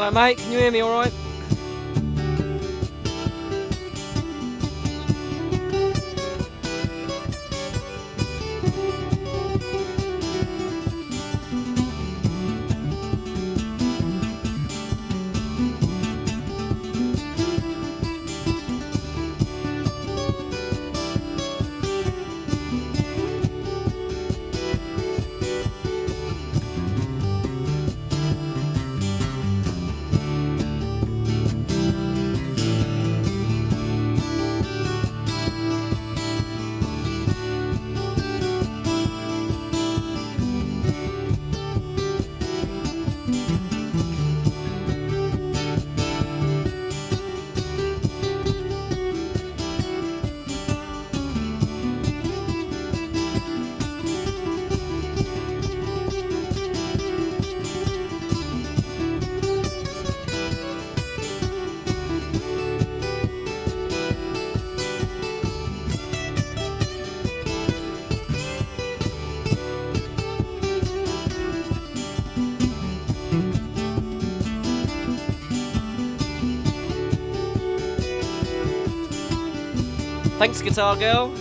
Alright, mate, can you hear me alright? Thanks, Guitar Girl.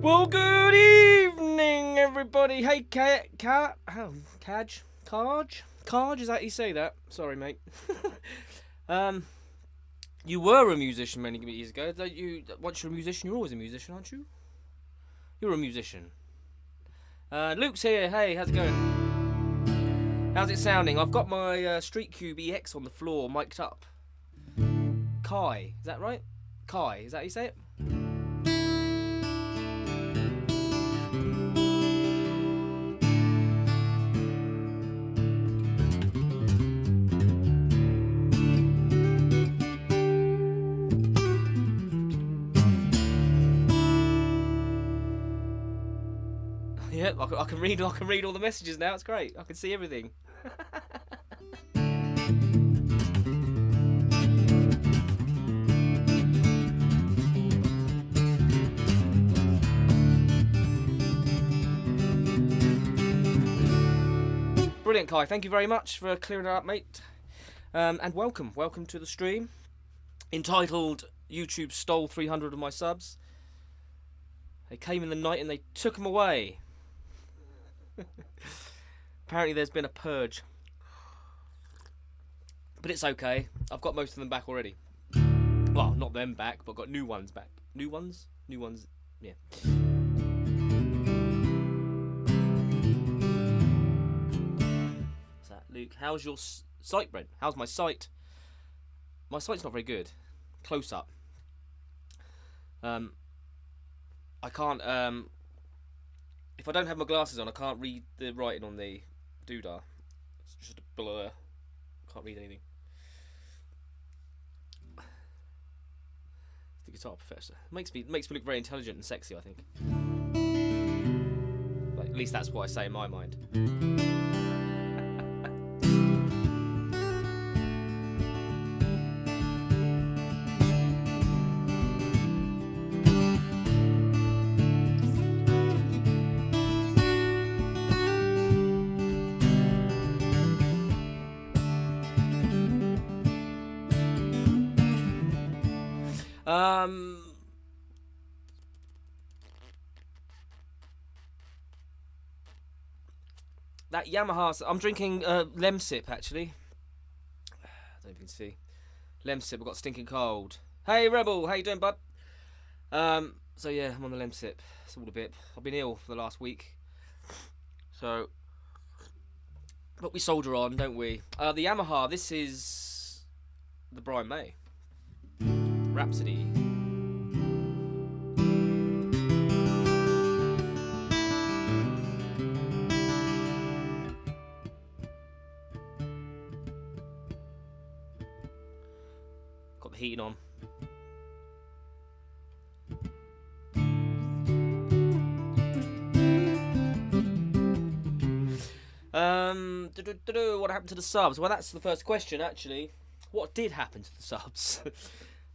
Well, good evening, everybody. Hey, Kaj, is that how you say that? Sorry, mate. You were a musician many years ago. Once you're a musician, you're always a musician, aren't you? You're a musician. Luke's here. Hey, how's it going? How's it sounding? I've got my Street Cube EX on the floor, mic'd up. Kai, is that right? Kai, is that how you say it? Yeah, I can read all the messages now. It's great. I can see everything. Brilliant, Kai. Thank you very much for clearing it up, mate. And welcome to the stream, entitled "YouTube Stole 300 of My Subs." They came in the night and they took them away. Apparently there's been a purge, but it's okay. I've got most of them back already. Well, not them back, but got new ones back. New ones, yeah. What's that, Luke? How's your sight, Brent? How's my sight? My sight's not very good. Close up. I can't, if I don't have my glasses on, I can't read the writing on the doodah. It's just a blur. Can't read anything. The guitar professor makes me look very intelligent and sexy, I think. Like, at least that's what I say in my mind. That Yamaha, I'm drinking Lemsip actually. I don't know if you can see. Lemsip, I've got stinking cold. Hey Rebel, how you doing, bud? So yeah, I'm on the Lemsip. It's all a bit. I've been ill for the last week. So, but we soldier on, don't we? The Yamaha. This is the Brian May Rhapsody. Got the heating on. What happened to the subs? Well, that's the first question, actually. What did happen to the subs?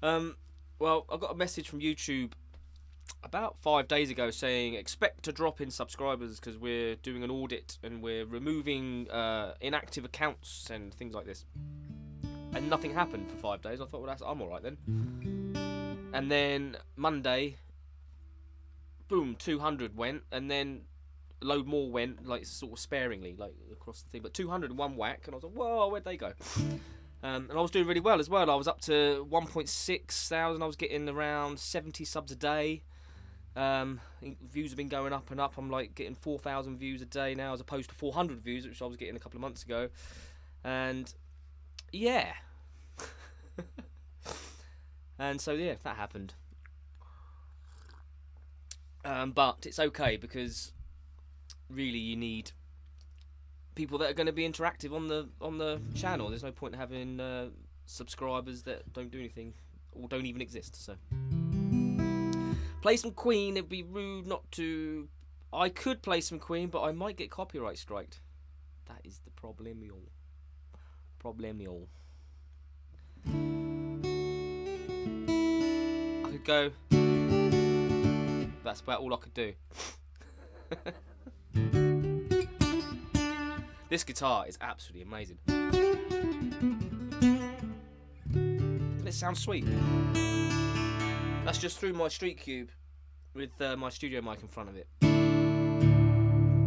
Well, I got a message from YouTube about 5 days ago saying expect to drop in subscribers because we're doing an audit and we're removing inactive accounts and things like this. And nothing happened for 5 days. I thought, well, I'm alright then. And then Monday, boom, 200 went, and then a load more went, like sort of sparingly, like across the thing. But 201 whack, and I was like, whoa, where'd they go? And I was doing really well as well. I was up to 1.6 thousand. I was getting around 70 subs a day. Views have been going up and up. I'm like getting 4,000 views a day now, as opposed to 400 views, which I was getting a couple of months ago. And yeah. And so yeah, that happened. But it's okay because really you need people that are going to be interactive on the channel. There's no point in having subscribers that don't do anything or don't even exist. So play some Queen. It'd be rude not to. I could play some Queen, but I might get copyright striked. That is the problem, y'all. I could go. That's about all I could do. This guitar is absolutely amazing. Doesn't it sound sweet? That's just through my Street Cube with my studio mic in front of it.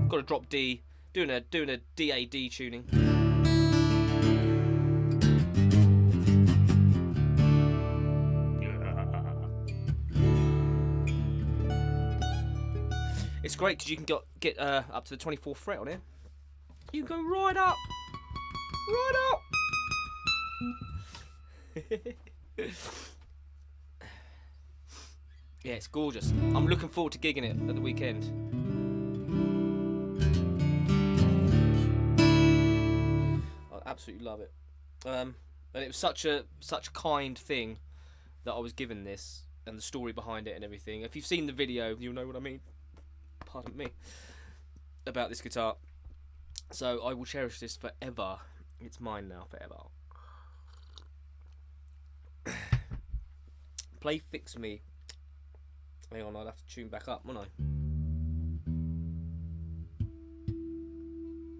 Got a drop D, doing a DAD tuning. It's great because you can get up to the 24th fret on it. You can go right up. Yeah, it's gorgeous. I'm looking forward to gigging it at the weekend. I absolutely love it. And it was such a kind thing that I was given this, and the story behind it and everything. If you've seen the video, you'll know what I mean. Pardon me. About this guitar. So I will cherish this forever. It's mine now, forever. Play Fix Me. Hang on, I'll have to tune back up, won't I?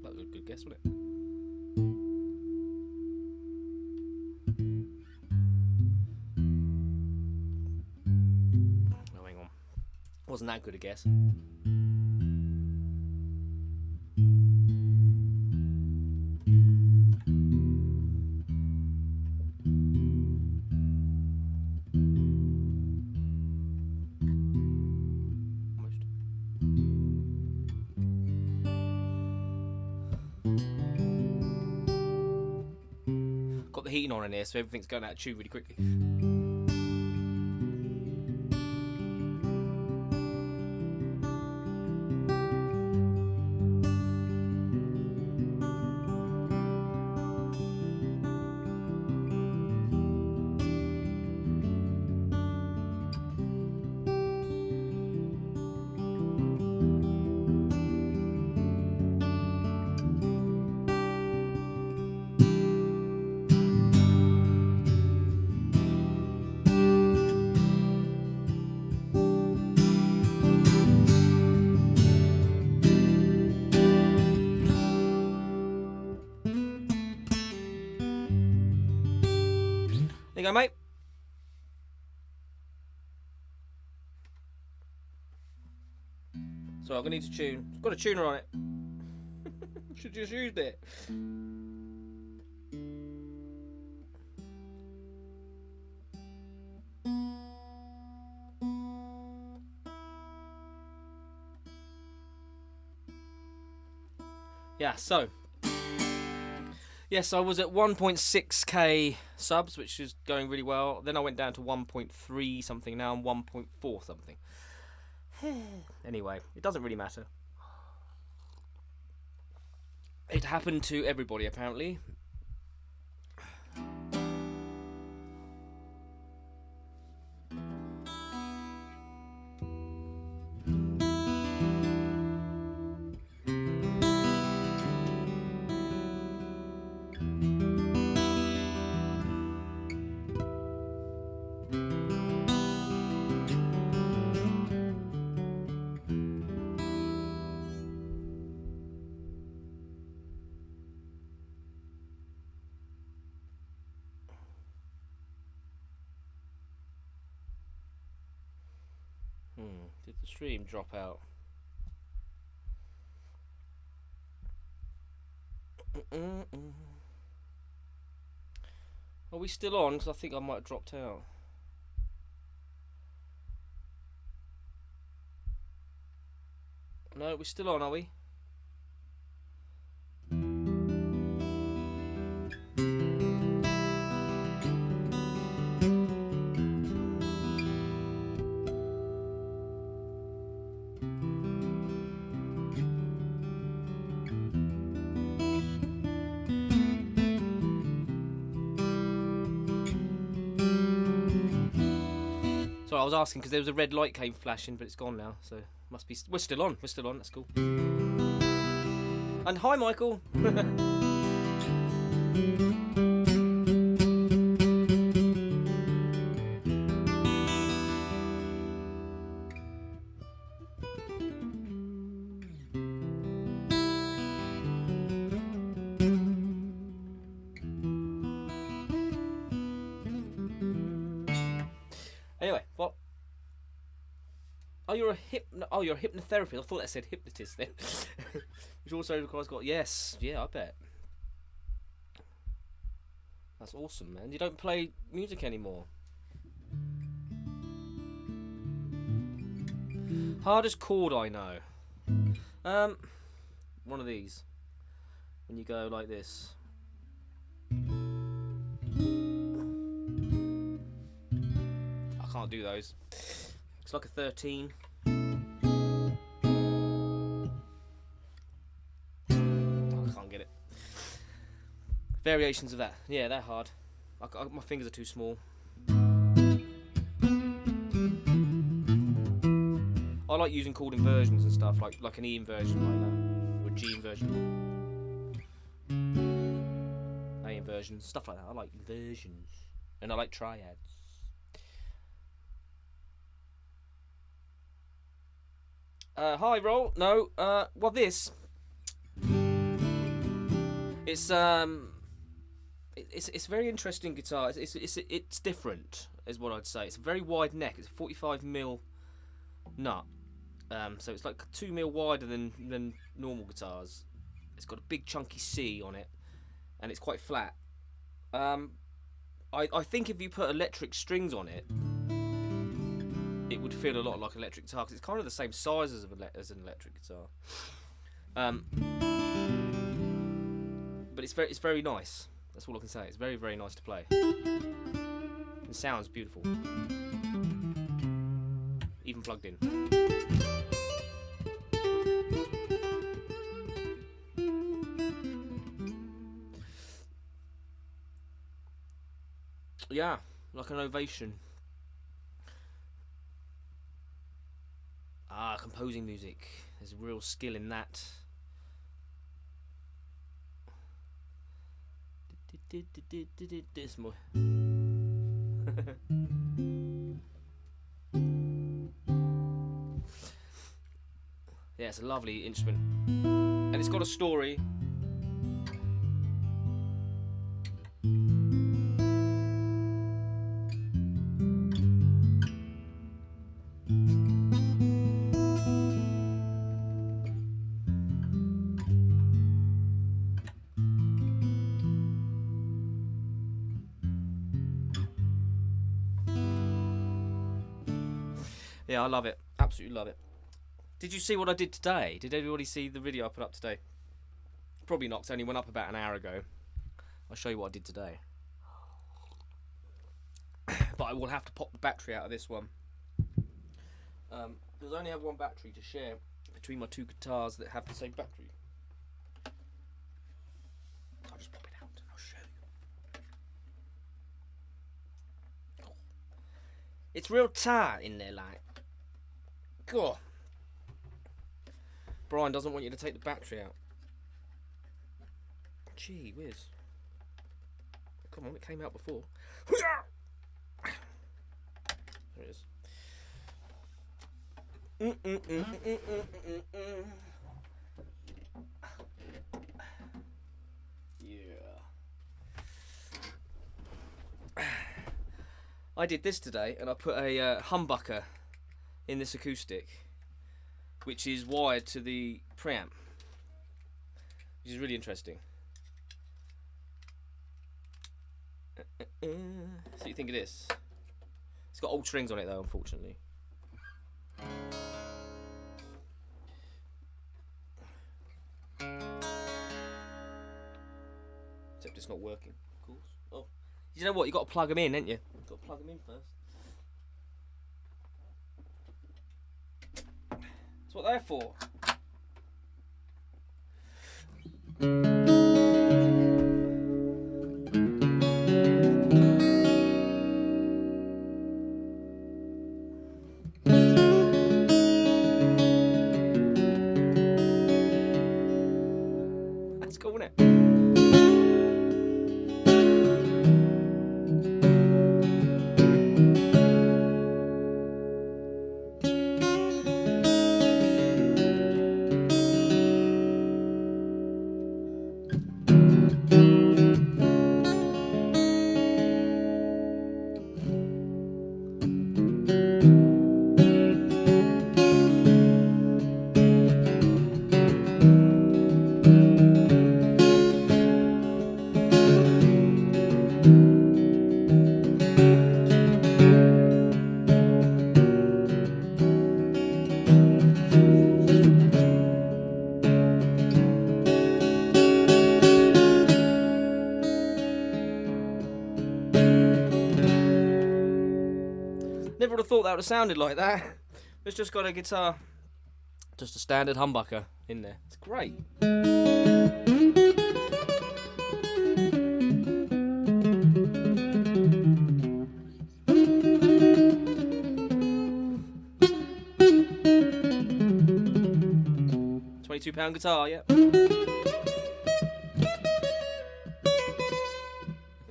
That was a good guess, wasn't it? Oh, hang on. Wasn't that good a guess. Got the heating on in here, so everything's going out of tune really quickly. There you go, mate. So I'm gonna need to tune. It's got a tuner on it. Should just used it. Yeah, so yes, I was at 1.6k subs, which is going really well. Then I went down to 1.3 something. Now I'm 1.4 something. Anyway, it doesn't really matter. It happened to everybody, apparently. Did the stream drop out? Are we still on? Because I think I might have dropped out. No, we're still on, are we? Sorry, I was asking because there was a red light came flashing, but it's gone now. So must be. We're still on. We're still on. That's cool. And hi, Michael. Anyway, what? Oh, you're a you're a hypnotherapist. I thought that said hypnotist then. Which also requires yes, yeah, I bet. That's awesome, man. You don't play music anymore. Hardest chord I know. One of these. When you go like this. I can't do those. It's like a 13. I can't get it. Variations of that. Yeah, they're hard. My fingers are too small. I like using chord inversions and stuff, like an E inversion like that, or a G inversion, A inversions, stuff like that. I like inversions, and I like triads. Hi, Roll. No, well, this. It's very interesting guitar. It's different, is what I'd say. It's a very wide neck. It's a 45mm nut. So it's like 2mm wider than normal guitars. It's got a big chunky C on it, and it's quite flat. I think if you put electric strings on it, it would feel a lot like an electric guitar because it's kind of the same size as an electric guitar. But it's very nice. That's all I can say. It's very, very nice to play. It sounds beautiful, even plugged in. Yeah, like an ovation. Composing music. There's a real skill in that. This more. Yeah, it's a lovely instrument, and it's got a story. Yeah, I love it. Absolutely love it. Did you see what I did today? Did everybody see the video I put up today? Probably not, 'cause it only went up about an hour ago. I'll show you what I did today. But I will have to pop the battery out of this one. Because I only have one battery to share between my two guitars that have the same battery. I'll just pop it out and I'll show you. Oh. It's real tight in there, like. God. Brian doesn't want you to take the battery out. Gee whiz. Come on, it came out before. There it is. Yeah. I did this today, and I put a humbucker in this acoustic, which is wired to the preamp, which is really interesting. So you think of this? It's got old strings on it though, unfortunately. Except it's not working, of course. Oh, you know what? You got to plug them in, ain't you? You've got to plug them in first. That's what they're for. That's cool, isn't it? Never would have thought that would have sounded like that. It's just got a guitar, just a standard humbucker in there. It's great. £22 guitar, yeah.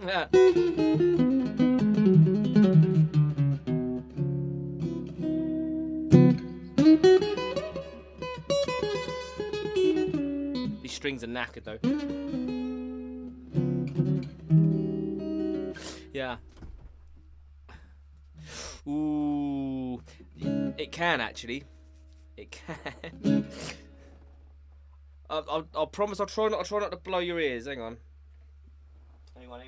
Yeah. These strings are knackered though. Yeah. Ooh. It can actually. It can. I'll promise I'll try not to blow your ears. Hang on. Hang on.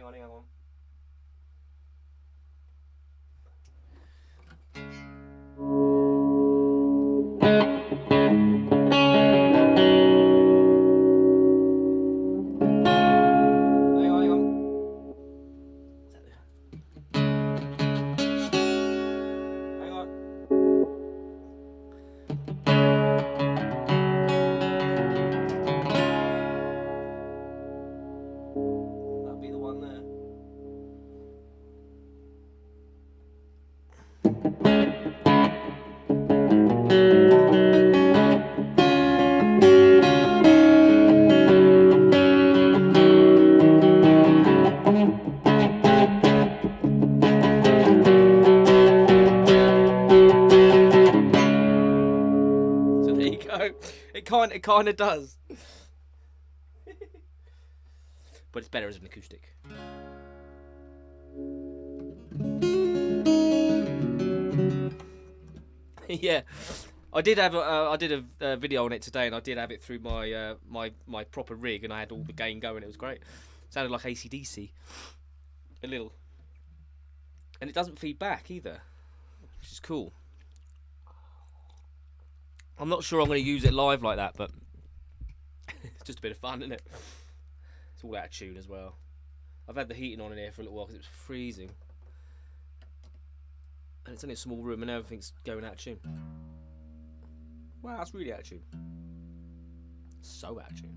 That'll be the one there. So there you go. It kind of does. But it's better as an acoustic. Yeah, I did have a video on it today, and I did have it through my my proper rig, and I had all the gain going. It was great. Sounded like AC/DC, a little, and it doesn't feed back either, which is cool. I'm not sure I'm going to use it live like that, but Just a bit of fun, isn't it? It's all out of tune as well. I've had the heating on in here for a little while because it was freezing. And it's only a small room and everything's going out of tune. Wow, that's really out of tune. So out of tune.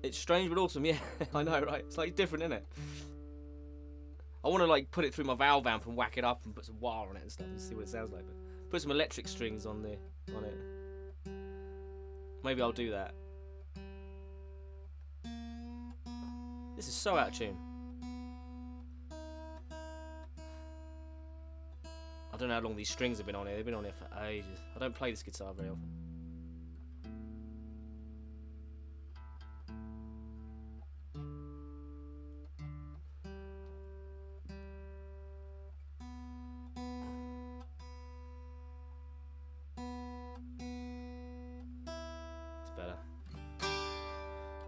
It's strange but awesome, yeah. I know, right? It's like different, isn't it? I want to like put it through my valve amp and whack it up and put some wire on it and stuff and see what it sounds like. But put some electric strings on it. Maybe I'll do that. This is so out of tune. I don't know how long these strings have been on here. They've been on here for ages. I don't play this guitar very often.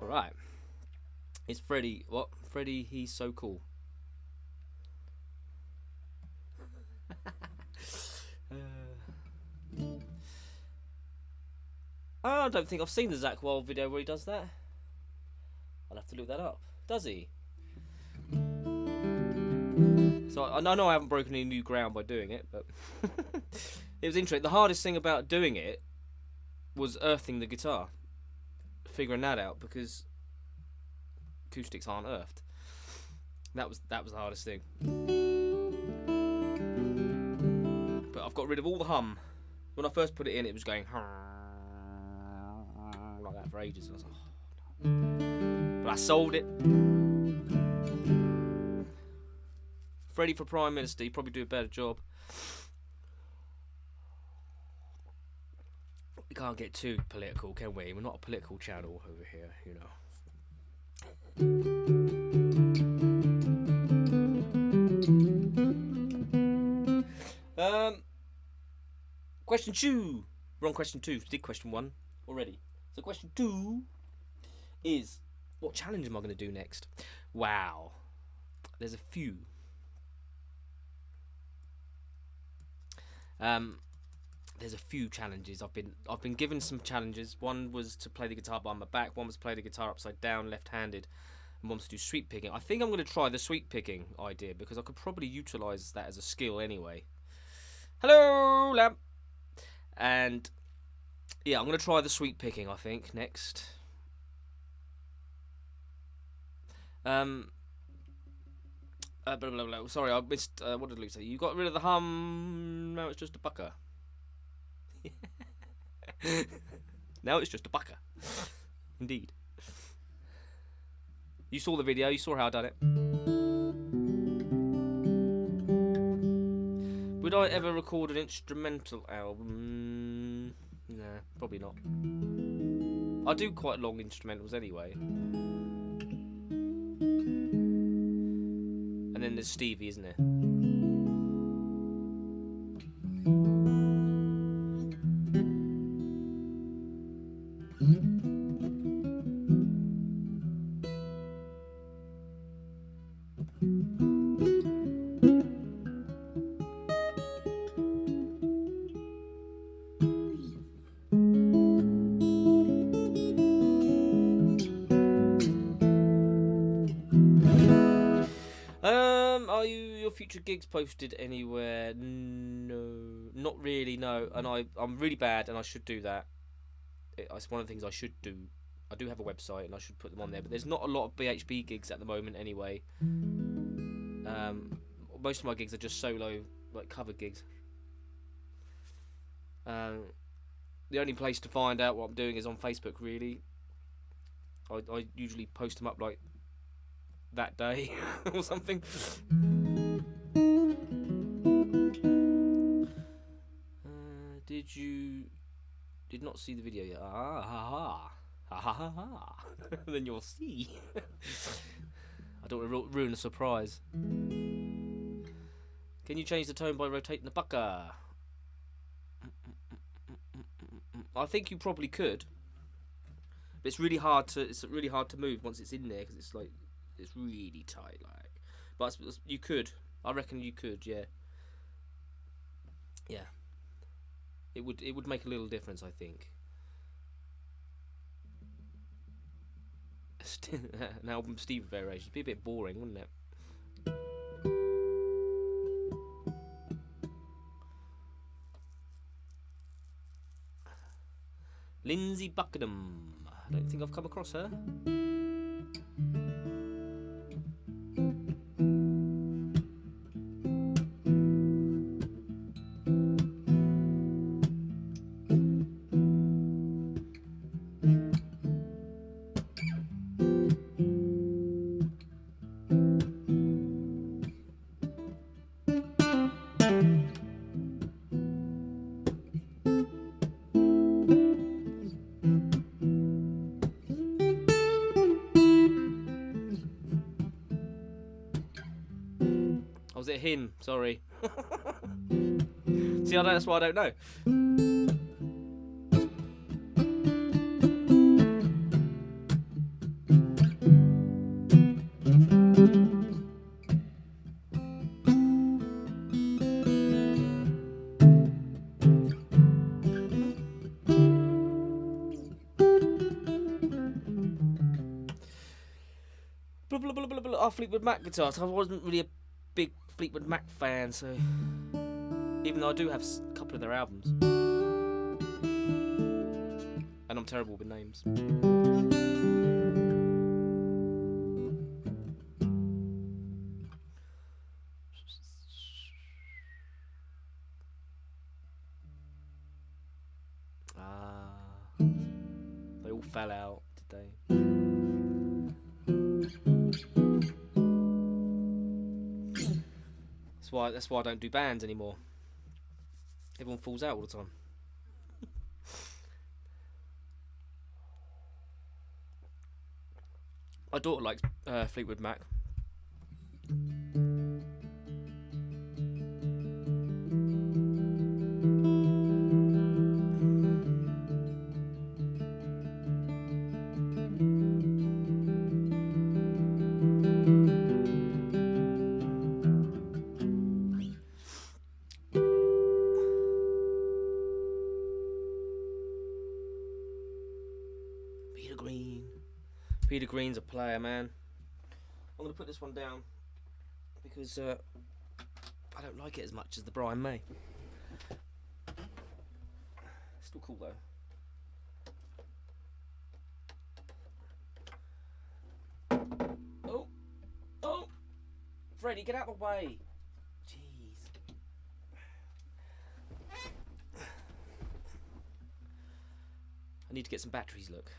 Alright. It's Freddie. What? Freddie, he's so cool. I don't think I've seen the Zakk Wylde video where he does that. I'll have to look that up. Does he? So I know I haven't broken any new ground by doing it, but it was interesting. The hardest thing about doing it was earthing the guitar. Figuring that out, because acoustics aren't earthed. That was the hardest thing. But I've got rid of all the hum. When I first put it in, it was going like that for ages, and I was like, oh, no. But I solved it. Freddie for Prime Minister, he'd probably do a better job. We can't get too political, can we? We're not a political channel over here, you know. Question 2. We're on question 2. We did question 1 already. So question 2 is, what challenge am I going to do next? Wow. There's a few. There's a few challenges. I've been given some challenges. One was to play the guitar behind my back. One was to play the guitar upside down, left-handed. And one was to do sweep picking. I think I'm going to try the sweep picking idea because I could probably utilise that as a skill anyway. Hello, Lamp. And yeah, I'm going to try the sweep picking, I think, next. Blah, blah, blah. Sorry, I missed. What did Luke say? You got rid of the hum. Now it's just a bucker. Now it's just a bucker. Indeed. You saw the video. You saw how I done it. Would I ever record an instrumental album? Nah, probably not. I do quite long instrumentals anyway. And then there's Stevie, isn't there? Are your future gigs posted anywhere? No, not really, no. And I'm really bad, and I should do that. It's one of the things I should do. I do have a website, and I should put them on there. But there's not a lot of BHB gigs at the moment, anyway. Most of my gigs are just solo, like cover gigs. The only place to find out what I'm doing is on Facebook, really. I usually post them up like that day or something. Did not see the video yet? Then you'll see. I don't want to ruin the surprise. Can you change the tone by rotating the bucker? I think you probably could. But it's really hard to move once it's in there because it's like it's really tight. Like, but you could. I reckon you could. Yeah. Yeah. It would make a little difference, I think. An album Steve variation. It'd be a bit boring, wouldn't it? Lindsay Buckingham. I don't think I've come across her. Was it him? Sorry. See, that's why I don't know. Fleetwood Mac guitars. I wasn't really a big Fleetwood Mac fan, so even though I do have a couple of their albums, and I'm terrible with names. They all fell out, did they? That's why I don't do bands anymore. Everyone falls out all the time. My daughter likes Fleetwood Mac. Peter Green's a player, man. I'm going to put this one down because I don't like it as much as the Brian May. Still cool though. Oh! Freddie, get out of the way! Jeez. I need to get some batteries, look.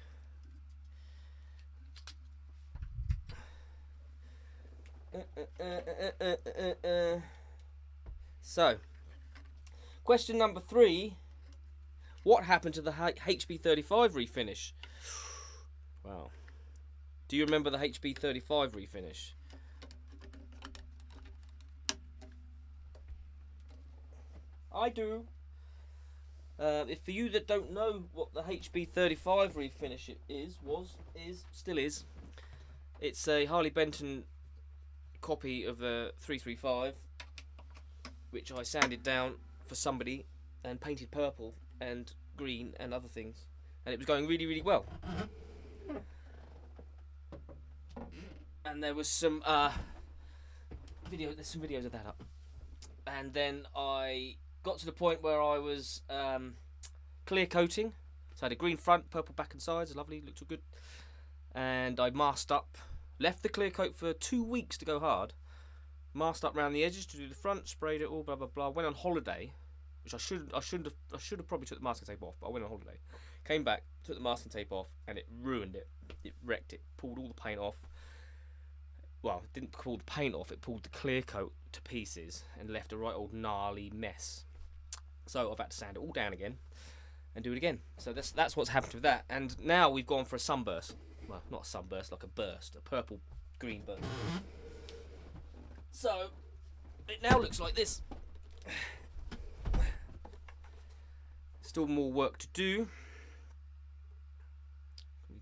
So, question number 3. What happened to the HB35 refinish? Wow. Do you remember the HB35 refinish? I do. If for you that don't know what the HB35 refinish still is, it's a Harley Benton copy of the 335, which I sanded down for somebody and painted purple and green and other things, and it was going really, really well. And there was some there's some videos of that up, and then I got to the point where I was clear coating, so I had a green front, purple back and sides, lovely, looked good, and I masked up. Left the clear coat for 2 weeks to go hard. Masked up around the edges to do the front. Sprayed it all. Blah blah blah. Went on holiday, which I should have probably took the masking tape off, but I went on holiday. Came back, took the masking tape off, and it ruined it. It wrecked it. Pulled all the paint off. Well, it didn't pull the paint off. It pulled the clear coat to pieces and left a right old gnarly mess. So I've had to sand it all down again and do it again. So that's what's happened with that. And now we've gone for a sunburst. Well, not a sunburst, like a burst, a purple-green burst. So, it now looks like this. Still more work to do.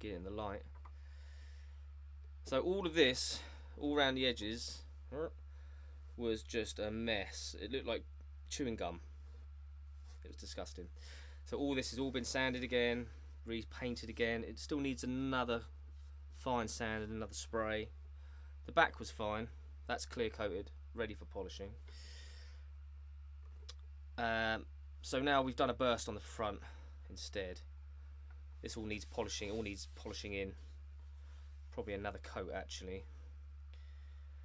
get it in the light. So all of this, all around the edges, was just a mess. It looked like chewing gum. It was disgusting. So all this has all been sanded again, repainted again. It still needs another fine sand and another spray. The back was fine. That's clear coated, ready for polishing. So now we've done a burst on the front instead. This all needs polishing. It all needs polishing in. Probably another coat actually.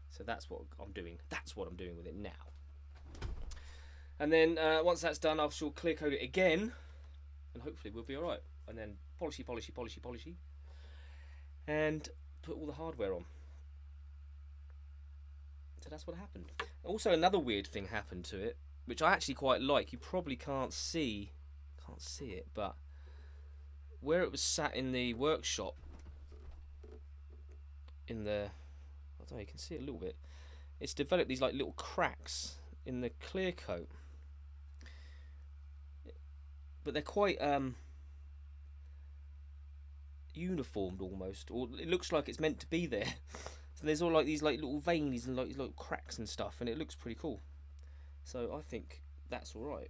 So that's what I'm doing. That's what I'm doing with it now. And then once that's done, I'll sure clear coat it again, and hopefully we'll be all right. And then polishy, and put all the hardware on. So that's what happened. Also, another weird thing happened to it, which I actually quite like. You probably can't see it, but where it was sat in the workshop, I don't know, you can see it a little bit. It's developed these like little cracks in the clear coat, but they're quite uniformed almost, or it looks like it's meant to be there. So there's all like these like little veins and like little cracks and stuff, and it looks pretty cool. So I think that's all right.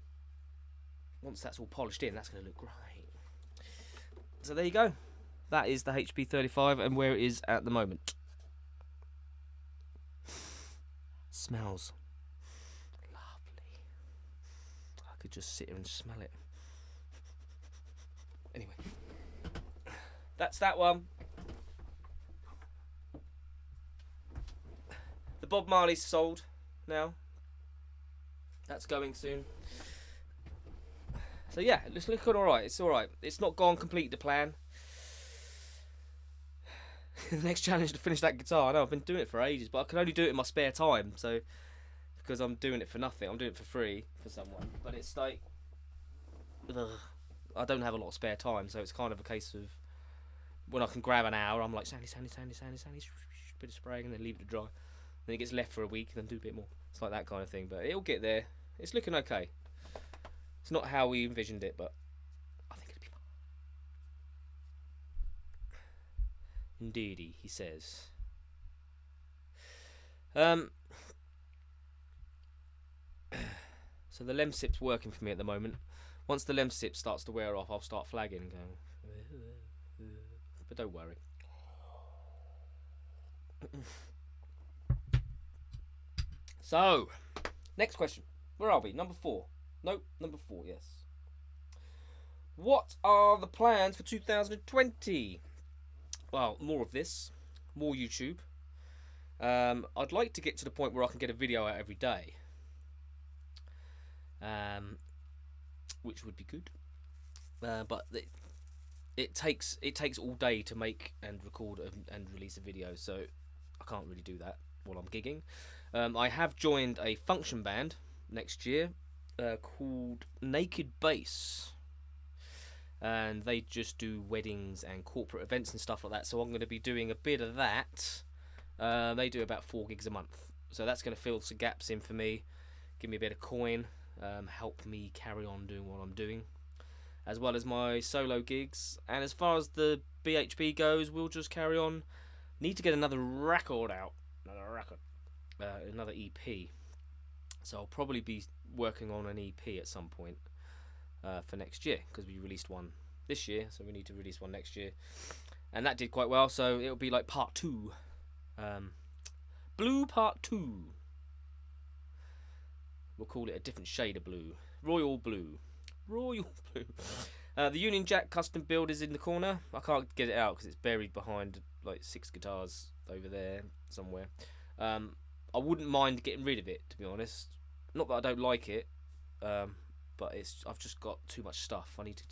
Once that's all polished in, that's going to look great. So there you go. That is the HP35 and where it is at the moment. Smells lovely. I could just sit here and smell it. Anyway, that's that one. The Bob Marley's sold now. That's going soon. So yeah, it's looking alright. It's alright. It's not gone complete to plan. The next challenge to finish that guitar. I know I've been doing it for ages, but I can only do it in my spare time. So because I'm doing it for nothing, I'm doing it for free for someone. But it's like, I don't have a lot of spare time, so it's kind of a case of when I can grab an hour, I'm like sandy, bit of spraying, and then leave it to dry. Then it gets left for a week, and then do a bit more. It's like that kind of thing, but it'll get there. It's looking okay. It's not how we envisioned it, but I think it'll be fine. Indeedy, he says. So the Lemsip's working for me at the moment. Once the Lemsip starts to wear off, I'll start flagging and going. But don't worry. So, next question. Where are we? Number 4. Nope, number 4, yes. What are the plans for 2020? Well, more of this. More YouTube. I'd like to get to the point where I can get a video out every day. Which would be good. But it takes all day to make and record and release a video, so I can't really do that while I'm gigging. I have joined a function band next year called Naked Bass, and they just do weddings and corporate events and stuff like that, so I'm going to be doing a bit of that. They do about 4 gigs a month, so that's going to fill some gaps in for me, give me a bit of coin, help me carry on doing what I'm doing, as well as my solo gigs. And as far as the BHB goes, we'll just carry on. Need to get another record out, another EP. So I'll probably be working on an EP at some point for next year, because we released one this year, so we need to release one next year, and that did quite well. So it'll be like part 2, blue part 2. We'll call it a different shade of blue, royal blue. The Union Jack custom build is in the corner. I can't get it out because it's buried behind like 6 guitars over there somewhere. I wouldn't mind getting rid of it, to be honest. Not that I don't like it, but I've just got too much stuff. I need to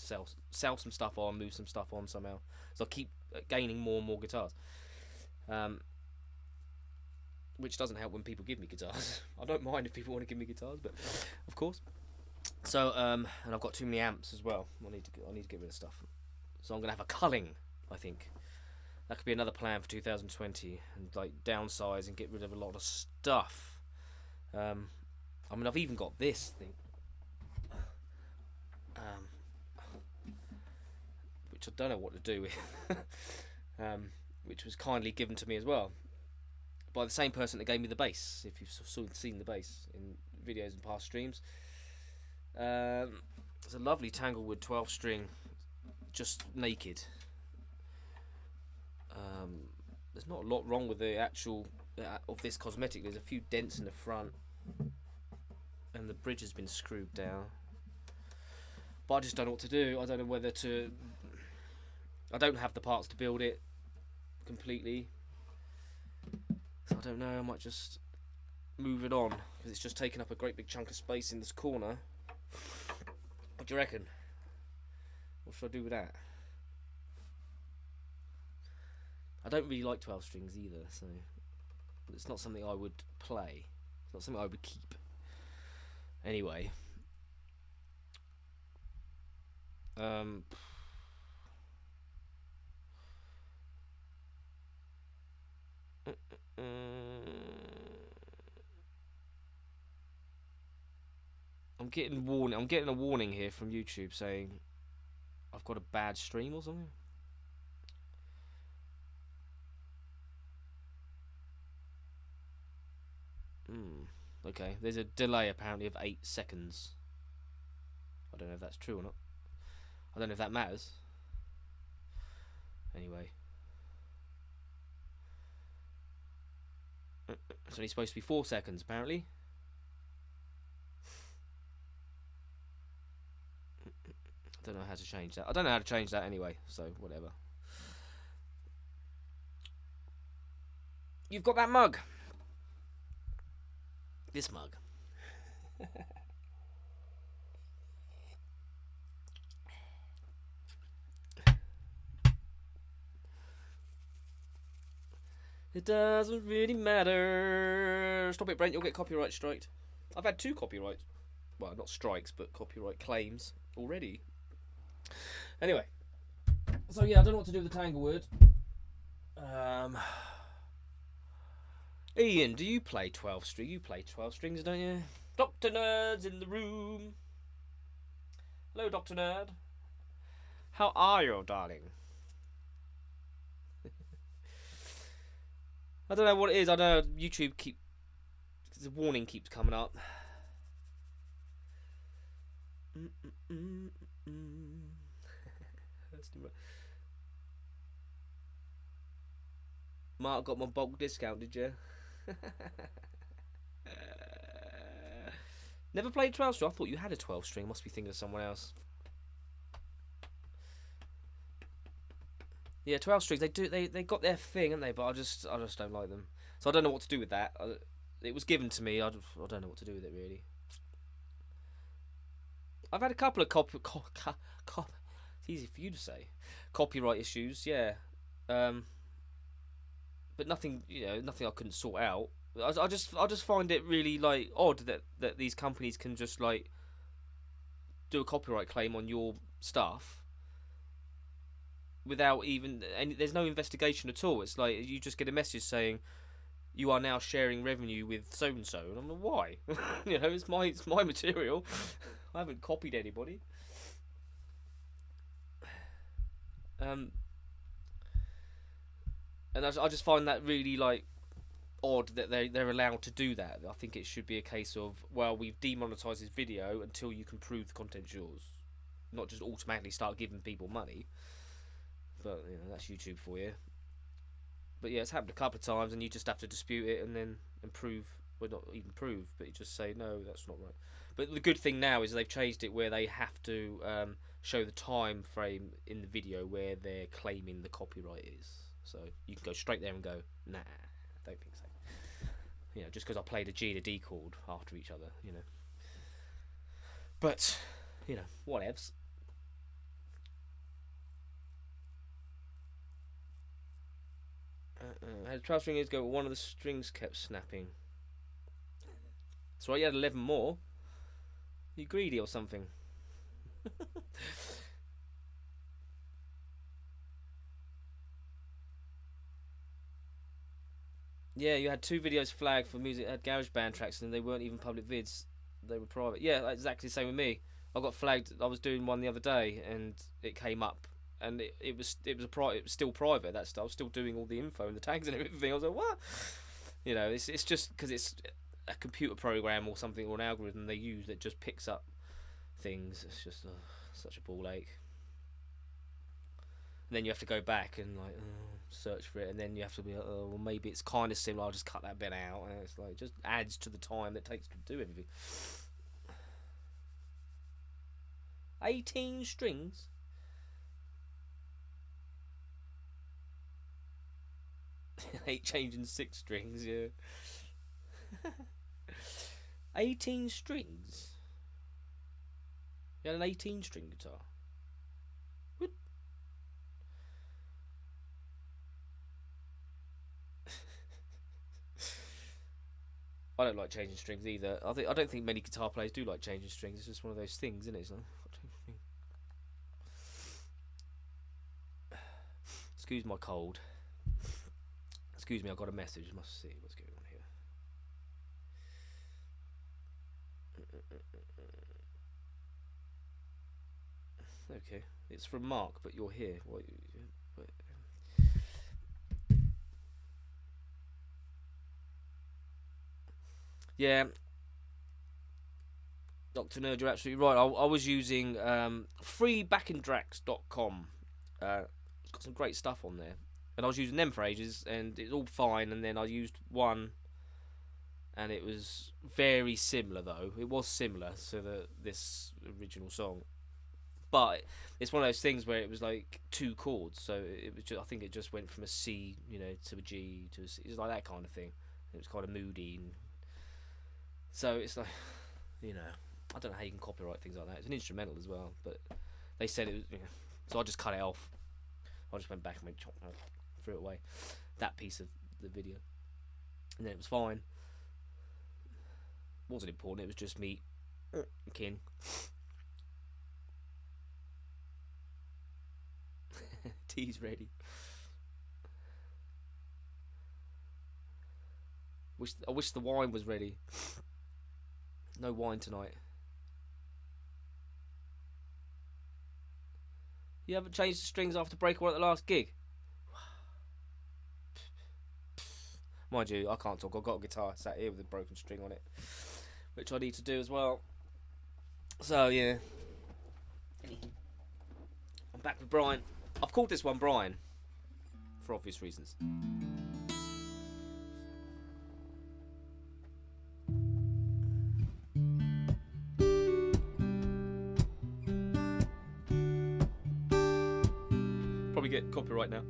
sell some stuff on, move some stuff on somehow. So I keep gaining more and more guitars, which doesn't help when people give me guitars. I don't mind if people want to give me guitars, but of course. So and I've got too many amps as well. I need to get rid of stuff. So I'm gonna have a culling, I think. That could be another plan for 2020, and like downsize and get rid of a lot of stuff. I mean, I've even got this thing, which I don't know what to do with, which was kindly given to me as well by the same person that gave me the bass. If you've seen the bass in videos and past streams, it's a lovely Tanglewood 12-string, just naked. There's not a lot wrong with the actual of this cosmetic. There's a few dents in the front, and the bridge has been screwed down. But I just don't know what to do. I don't know whether to. I don't have the parts to build it completely, so I don't know. I might just move it on because it's just taking up a great big chunk of space in this corner. What do you reckon? What should I do with that? I don't really like 12 strings either, so it's not something I would play. It's not something I would keep. Anyway. I'm getting a warning here from YouTube saying I've got a bad stream or something. Okay, there's a delay apparently of 8 seconds. I don't know if that's true or not. I don't know if that matters. Anyway. It's only supposed to be 4 seconds apparently. I don't know how to change that. I don't know how to change that anyway, so whatever. You've got that mug. This mug. It doesn't really matter. Stop it, Brent. You'll get copyright striked. I've had 2 copyright, well, not strikes, but copyright claims already. Anyway, so yeah, I don't know what to do with the Tanglewood. Ian, do you play 12 string? You play 12 strings, don't you? Dr. Nerd's in the room. Hello, Dr. Nerd. How are you, darling? I don't know what it is. I know YouTube the warning keeps coming up. Mark got my bulk discount, did you? Never played 12 string. I thought you had a 12 string. Must be thinking of someone else. Yeah, 12 strings. They got their thing, haven't they? But I just don't like them. So I don't know what to do with that. It was given to me. I don't know what to do with it really. I've had a couple of it's easy for you to say. Copyright issues, yeah. But nothing, nothing I couldn't sort out. I just find it really like odd that these companies can just like do a copyright claim on your stuff without even there's no investigation at all. It's like you just get a message saying you are now sharing revenue with so and so, and I'm like, why? It's my material. I haven't copied anybody. And I just find that really like odd that they're allowed to do that. I think it should be a case of, well, we've demonetized this video until you can prove the content's yours, not just automatically start giving people money. But that's YouTube for you. But yeah, it's happened a couple of times, and you just have to dispute it and then prove, well, not even prove, but you just say no, that's not right. But the good thing now is they've changed it where they have to show the time frame in the video where they're claiming the copyright is. So you can go straight there and go, nah, I don't think so. Just because I played a G and a D chord after each other, But, whatevs. I had 12 string years ago, but one of the strings kept snapping. That's right, you had 11 more. You greedy or something? Yeah, you had 2 videos flagged for music at GarageBand tracks, and they weren't even public vids. They were private. Yeah, exactly the same with me. I got flagged. I was doing one the other day, and it came up and it was still private. That stuff. I was still doing all the info and the tags and everything. I was like, what? You know, it's just because it's a computer program or something, or an algorithm they use that just picks up things. It's just such a ball ache. And then you have to go back and like search for it, and then you have to be like, oh, well, maybe it's kind of similar. I'll just cut that bit out, and it's like it just adds to the time that it takes to do everything. 18 strings. I hate changing 6 strings. Yeah. 18 strings. You had an 18-string guitar. What? I don't like changing strings either. I don't think many guitar players do like changing strings. It's just one of those things, isn't it? It's like, excuse my cold. Excuse me, I got a message. Must see what's going on here. Okay, it's from Mark, but you're here. What? Yeah, Dr. Nerd, you're absolutely right. I was using freebackanddrax.com. It's got some great stuff on there. And I was using them for ages, and it's all fine. And then I used one, and it was very similar, though. It was similar to this original song. But it's one of those things where it was like 2 chords. So it was just, I think it just went from a C, to a G, to a C. It was like that kind of thing. It was kind of moody. So it's like, I don't know how you can copyright things like that. It's an instrumental as well, but they said it was, so I just cut it off. I just went back and threw it away, that piece of the video, and then it was fine. It wasn't important. It was just me, King. Tea's ready. I wish the wine was ready. No wine tonight. You haven't changed the strings after Breakaway at the last gig? Mind you, I can't talk. I've got a guitar sat here with a broken string on it, which I need to do as well. So, yeah. I'm back with Brian. I've called this one Brian, for obvious reasons. Probably get copyright now.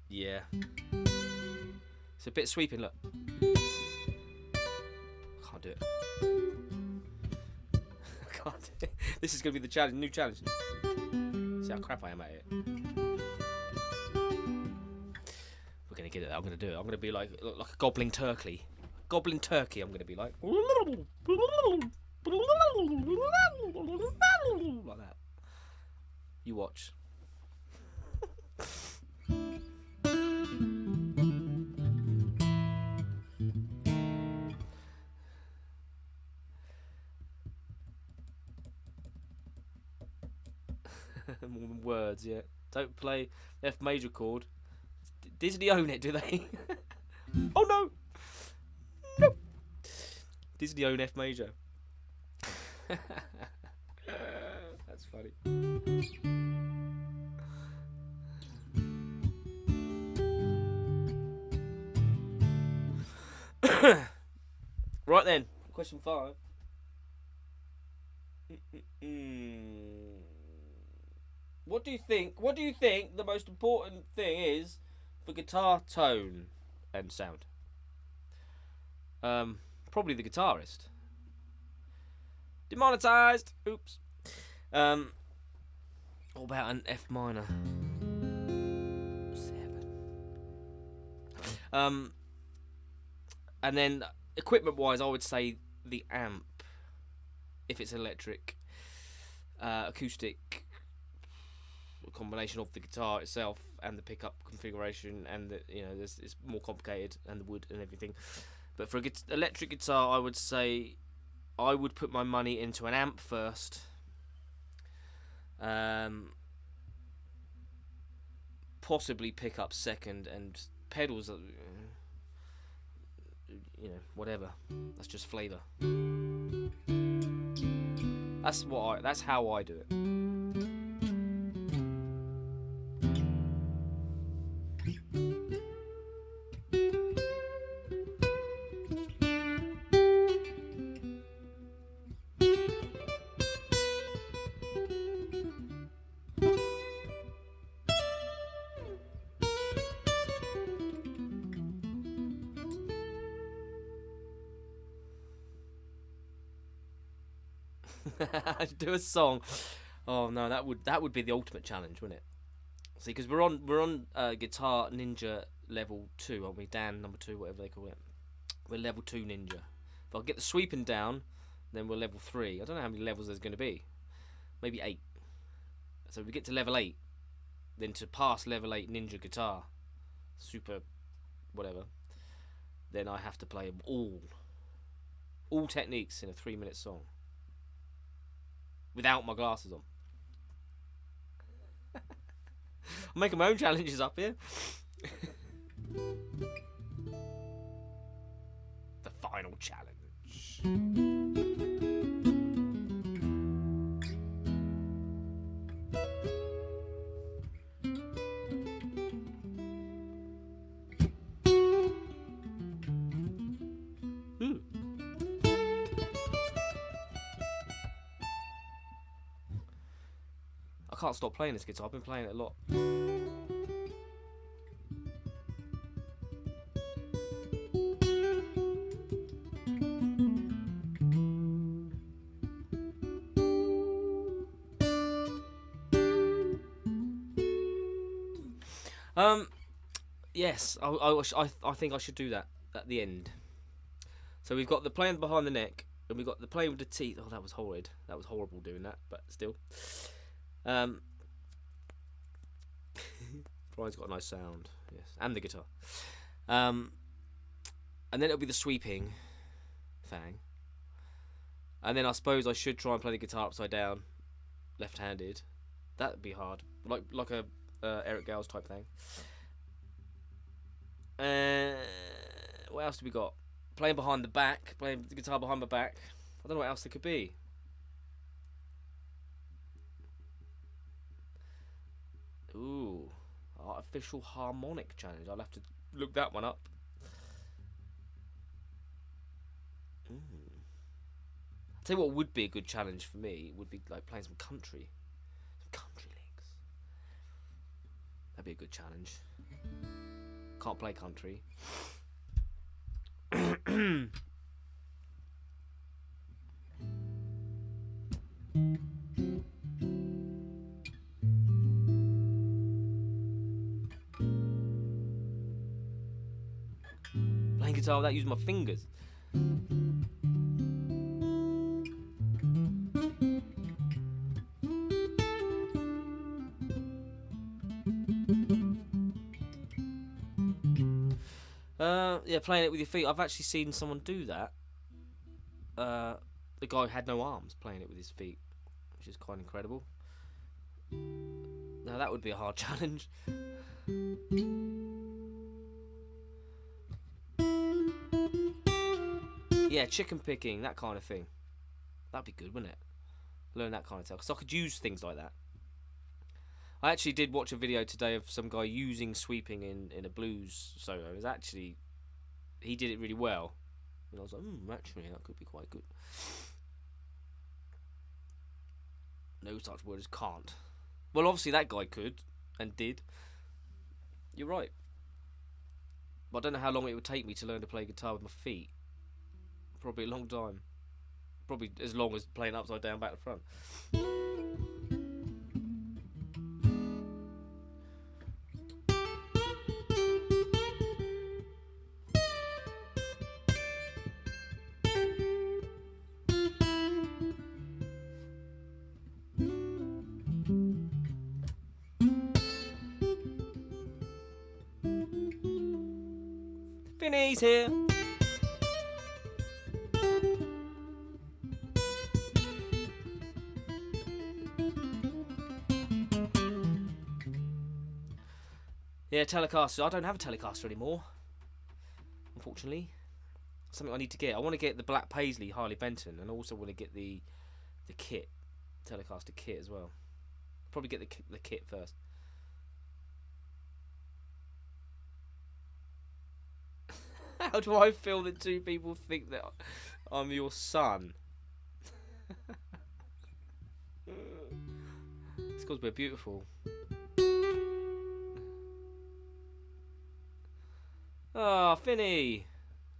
Yeah. It's a bit sweeping, look. I can't do it. I can't do it. This is going to be the challenge, new challenge. See how crap I am at it. We're going to get it. I'm going to do it. I'm going to be like a gobbling turkey. Gobbling turkey, I'm going to be like. Like that. You watch. More than words, yeah. Don't play F major chord. Disney own it, do they? Oh no! No! Disney own F major. That's funny. Right then, question 5. What do you think the most important thing is for guitar tone and sound? Probably the guitarist. Demonetized. Oops. What about an F minor? 7. And then equipment-wise, I would say the amp, if it's electric, acoustic, a combination of the guitar itself and the pickup configuration, and the, you know, it's more complicated, and the wood and everything. But for a electric guitar, I would say I would put my money into an amp first. Possibly pickup second, and pedals. You know, whatever. That's just flavour. That's how I do it. Do a song. Oh no, that would be the ultimate challenge, wouldn't it? See, because we're on Guitar Ninja level 2, aren't we? Dan number 2, whatever they call it. We're level 2 ninja. If I get the sweeping down, then we're level 3. I don't know how many levels there's going to be. Maybe 8. So if we get to level 8, then to pass level 8 ninja guitar, super, whatever, then I have to play all techniques in a 3-minute song without my glasses on. I'm making my own challenges up here. The final challenge. I can't stop playing this guitar. I've been playing it a lot. Yes, I think I should do that at the end. So we've got the playing behind the neck, and we've got the playing with the teeth. Oh, that was horrid. That was horrible doing that, but still. Brian's got a nice sound, yes, and the guitar. And then it'll be the sweeping thing. And then I suppose I should try and play the guitar upside down, left-handed. That'd be hard, like a Eric Gales type thing. What else do we got? Playing behind the back, playing the guitar behind my back. I don't know what else there could be. Ooh, artificial harmonic challenge. I'll have to look that one up. I'll tell you what would be a good challenge for me would be like playing some country licks. That'd be a good challenge. Can't play country. Playing guitar without using my fingers. Yeah, playing it with your feet. I've actually seen someone do that. The guy had no arms playing it with his feet, which is quite incredible. Now that would be a hard challenge. Yeah, chicken picking, that kind of thing. That'd be good, wouldn't it? Learn that kind of stuff, because I could use things like that. I actually did watch a video today of some guy using sweeping in a blues solo. It was actually, he did it really well. And I was like, actually, that could be quite good. No such word as can't. Well, obviously that guy could, and did. You're right. But I don't know how long it would take me to learn to play guitar with my feet. Probably a long time. Probably as long as playing upside down, back to front. Vinny's here. Yeah, Telecaster. I don't have a Telecaster anymore, unfortunately. Something I need to get. I want to get the Black Paisley Harley Benton, and I also want to get the kit, Telecaster kit as well. Probably get the kit first. How do I feel that two people think that I'm your son? It's because we're beautiful. Ah, Finny.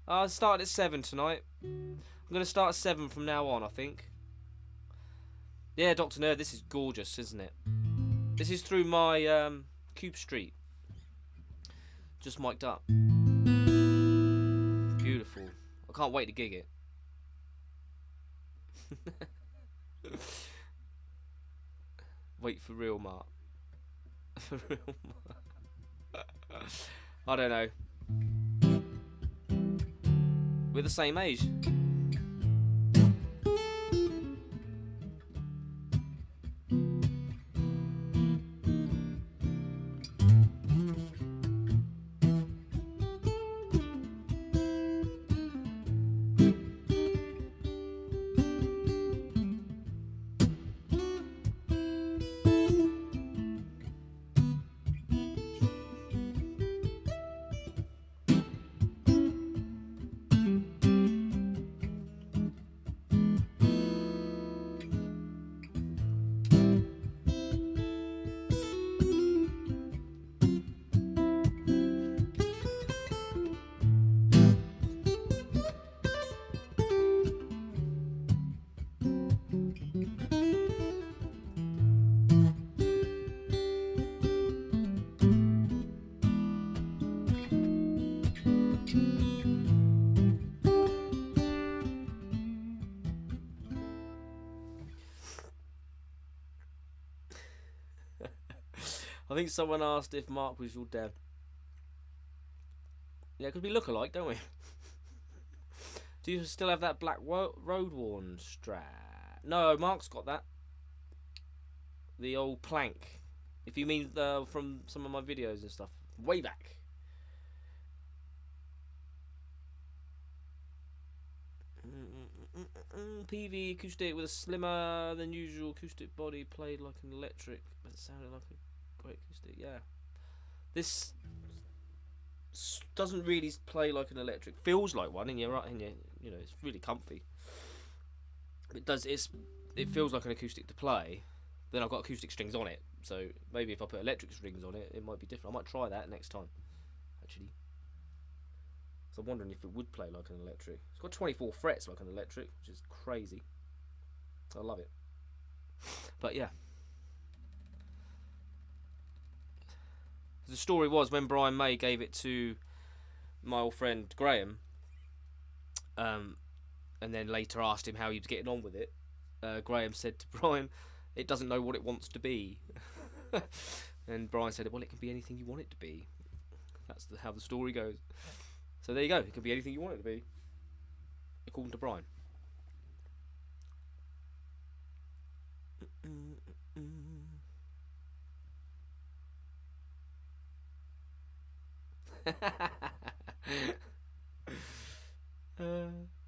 I started at 7 tonight. I'm going to start at 7 from now on, I think. Yeah, Dr. Nerd, this is gorgeous, isn't it? This is through my Cube Street. Just mic'd up. Beautiful. I can't wait to gig it. Wait for real, Mark. For real, Mark. I don't know. We're the same age. I think someone asked if Mark was your dad. Yeah, because we look alike, don't we? Do you still have that black road worn strap? No, Mark's got that. The old plank. If you mean from some of my videos and stuff. Way back. PV acoustic with a slimmer than usual acoustic body, played like an electric, but it sounded like a great acoustic. Yeah, this doesn't really play like an electric. Feels like one, and you're right, and you know it's really comfy. It does. It feels like an acoustic to play. Then I've got acoustic strings on it, so maybe if I put electric strings on it, it might be different. I might try that next time, actually. So I'm wondering if it would play like an electric. It's got 24 frets like an electric, which is crazy. I love it. But yeah. The story was when Brian May gave it to my old friend Graham, and then later asked him how he was getting on with it. Graham said to Brian, "It doesn't know what it wants to be." And Brian said, "Well, it can be anything you want it to be." That's how the story goes. So there you go. It can be anything you want it to be, according to Brian.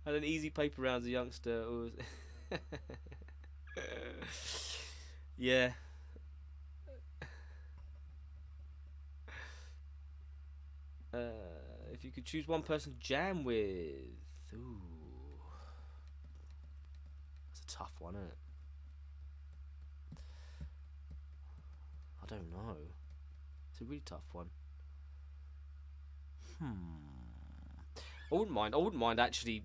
Had an easy paper round as a youngster. Yeah. If you could choose one person to jam with, ooh, that's a tough one, isn't it? I don't know. It's a really tough one. I wouldn't mind actually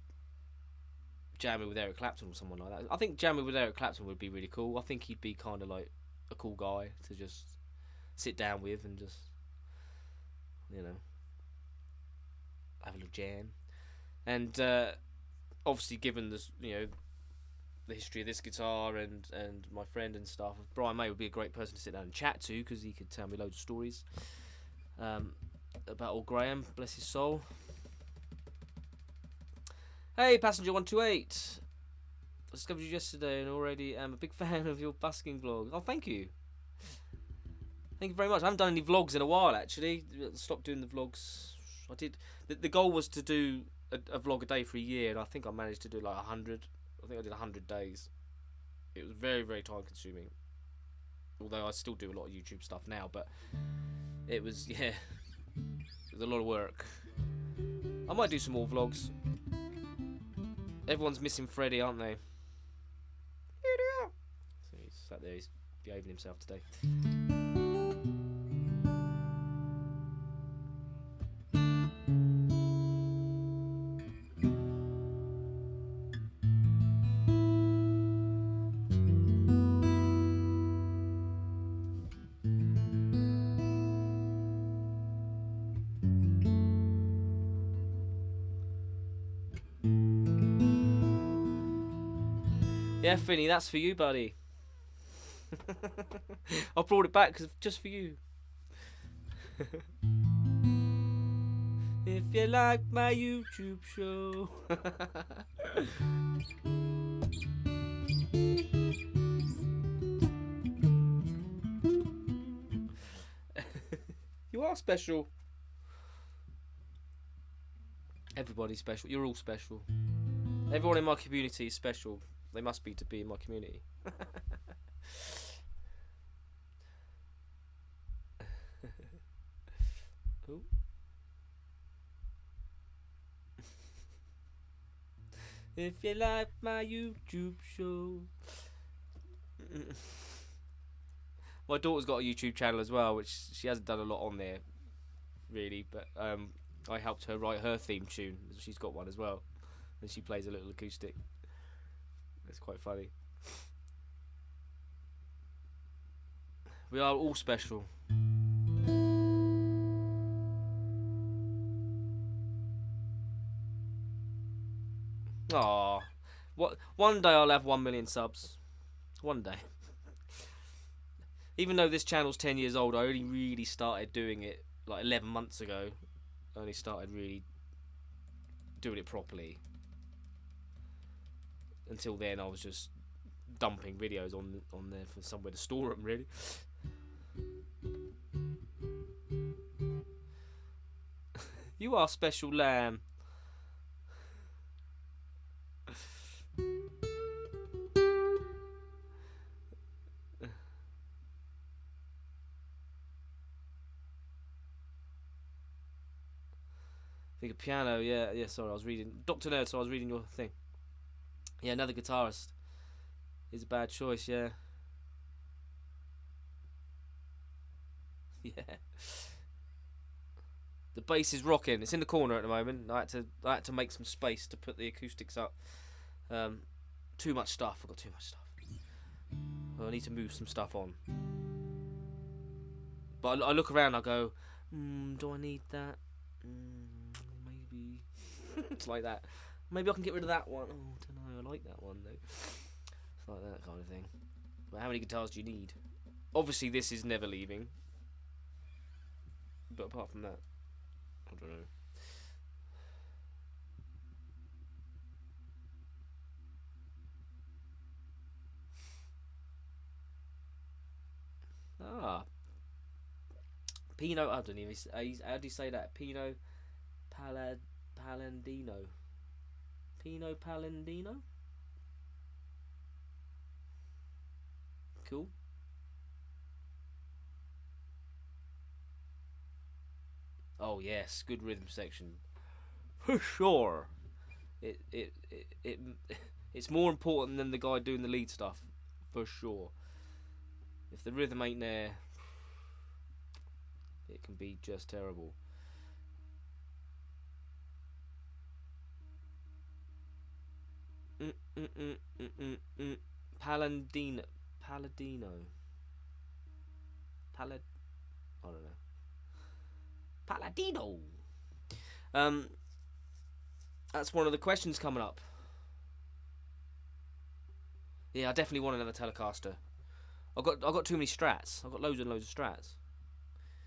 jamming with Eric Clapton or someone like that. I think jamming with Eric Clapton would be really cool. I think he'd be kind of like a cool guy to just sit down with and just, you know, have a little jam. And obviously, given this, you know, the history of this guitar and my friend and stuff, Brian May would be a great person to sit down and chat to, because he could tell me loads of stories about old Graham, bless his soul. Hey, passenger 128. I discovered you yesterday and already am a big fan of your busking vlog. Oh, thank you. Thank you very much. I haven't done any vlogs in a while, actually. Stopped doing the vlogs. I did. The goal was to do a vlog a day for a year, and I think I managed to do like 100. I think I did 100 days. It was very, very time consuming. Although I still do a lot of YouTube stuff now, but it was, yeah, it was a lot of work. I might do some more vlogs. Everyone's missing Freddy, aren't they? So he's sat there, he's behaving himself today. Yeah, Finny, that's for you, buddy. I brought it back just for you. If you like my YouTube show. You are special. Everybody's special. You're all special. Everyone in my community is special. They must be to be in my community. Ooh. If you like my YouTube show. My daughter's got a YouTube channel as well, which she hasn't done a lot on there, really, but I helped her write her theme tune. She's got one as well, and she plays a little acoustic. It's quite funny. We are all special. Aww. One day I'll have 1 million subs. One day. Even though this channel's 10 years old, I only really started doing it like 11 months ago. I only started really doing it properly. Until then, I was just dumping videos on there for somewhere to store them, really. You are special, lamb. I think a piano, yeah, sorry, I was reading Dr. Nerd, so I was reading your thing. Yeah, another guitarist is a bad choice, yeah. Yeah. The bass is rocking. It's in the corner at the moment. I had to make some space to put the acoustics up. Too much stuff. I've got too much stuff. Well, I need to move some stuff on. But I look around and I go, do I need that? Maybe. It's like that. Maybe I can get rid of that one. Oh, I don't know. I like that one though. It's like that kind of thing. But how many guitars do you need? Obviously, this is never leaving. But apart from that, I don't know. Ah, Pino. I don't even. How do you say that? Pino Palladino. Pino Palladino. Cool. Oh yes, good rhythm section for sure. It's more important than the guy doing the lead stuff for sure. If the rhythm ain't there, it can be just terrible. Palladino. I don't know. Palladino. That's one of the questions coming up. Yeah, I definitely want another Telecaster. I got too many Strats. I've got loads and loads of Strats.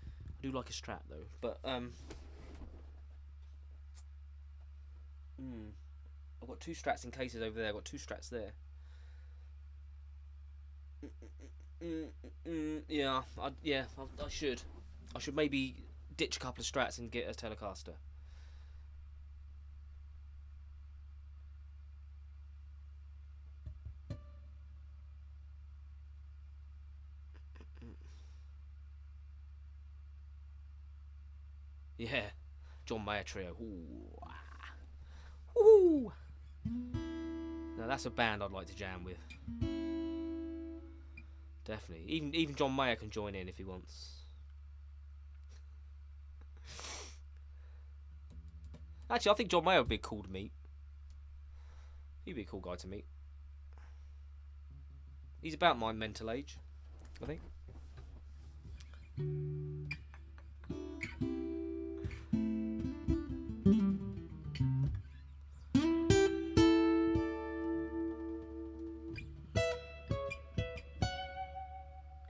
I do like a Strat though, but I've got 2 strats in cases over there. I've got 2 strats there. Yeah, I should. I should maybe ditch a couple of strats and get a Telecaster. Yeah, John Mayer Trio. Ooh. Ooh. Now that's a band I'd like to jam with. Definitely. Even John Mayer can join in if he wants. Actually, I think John Mayer would be cool to meet. He'd be a cool guy to meet. He's about my mental age, I think.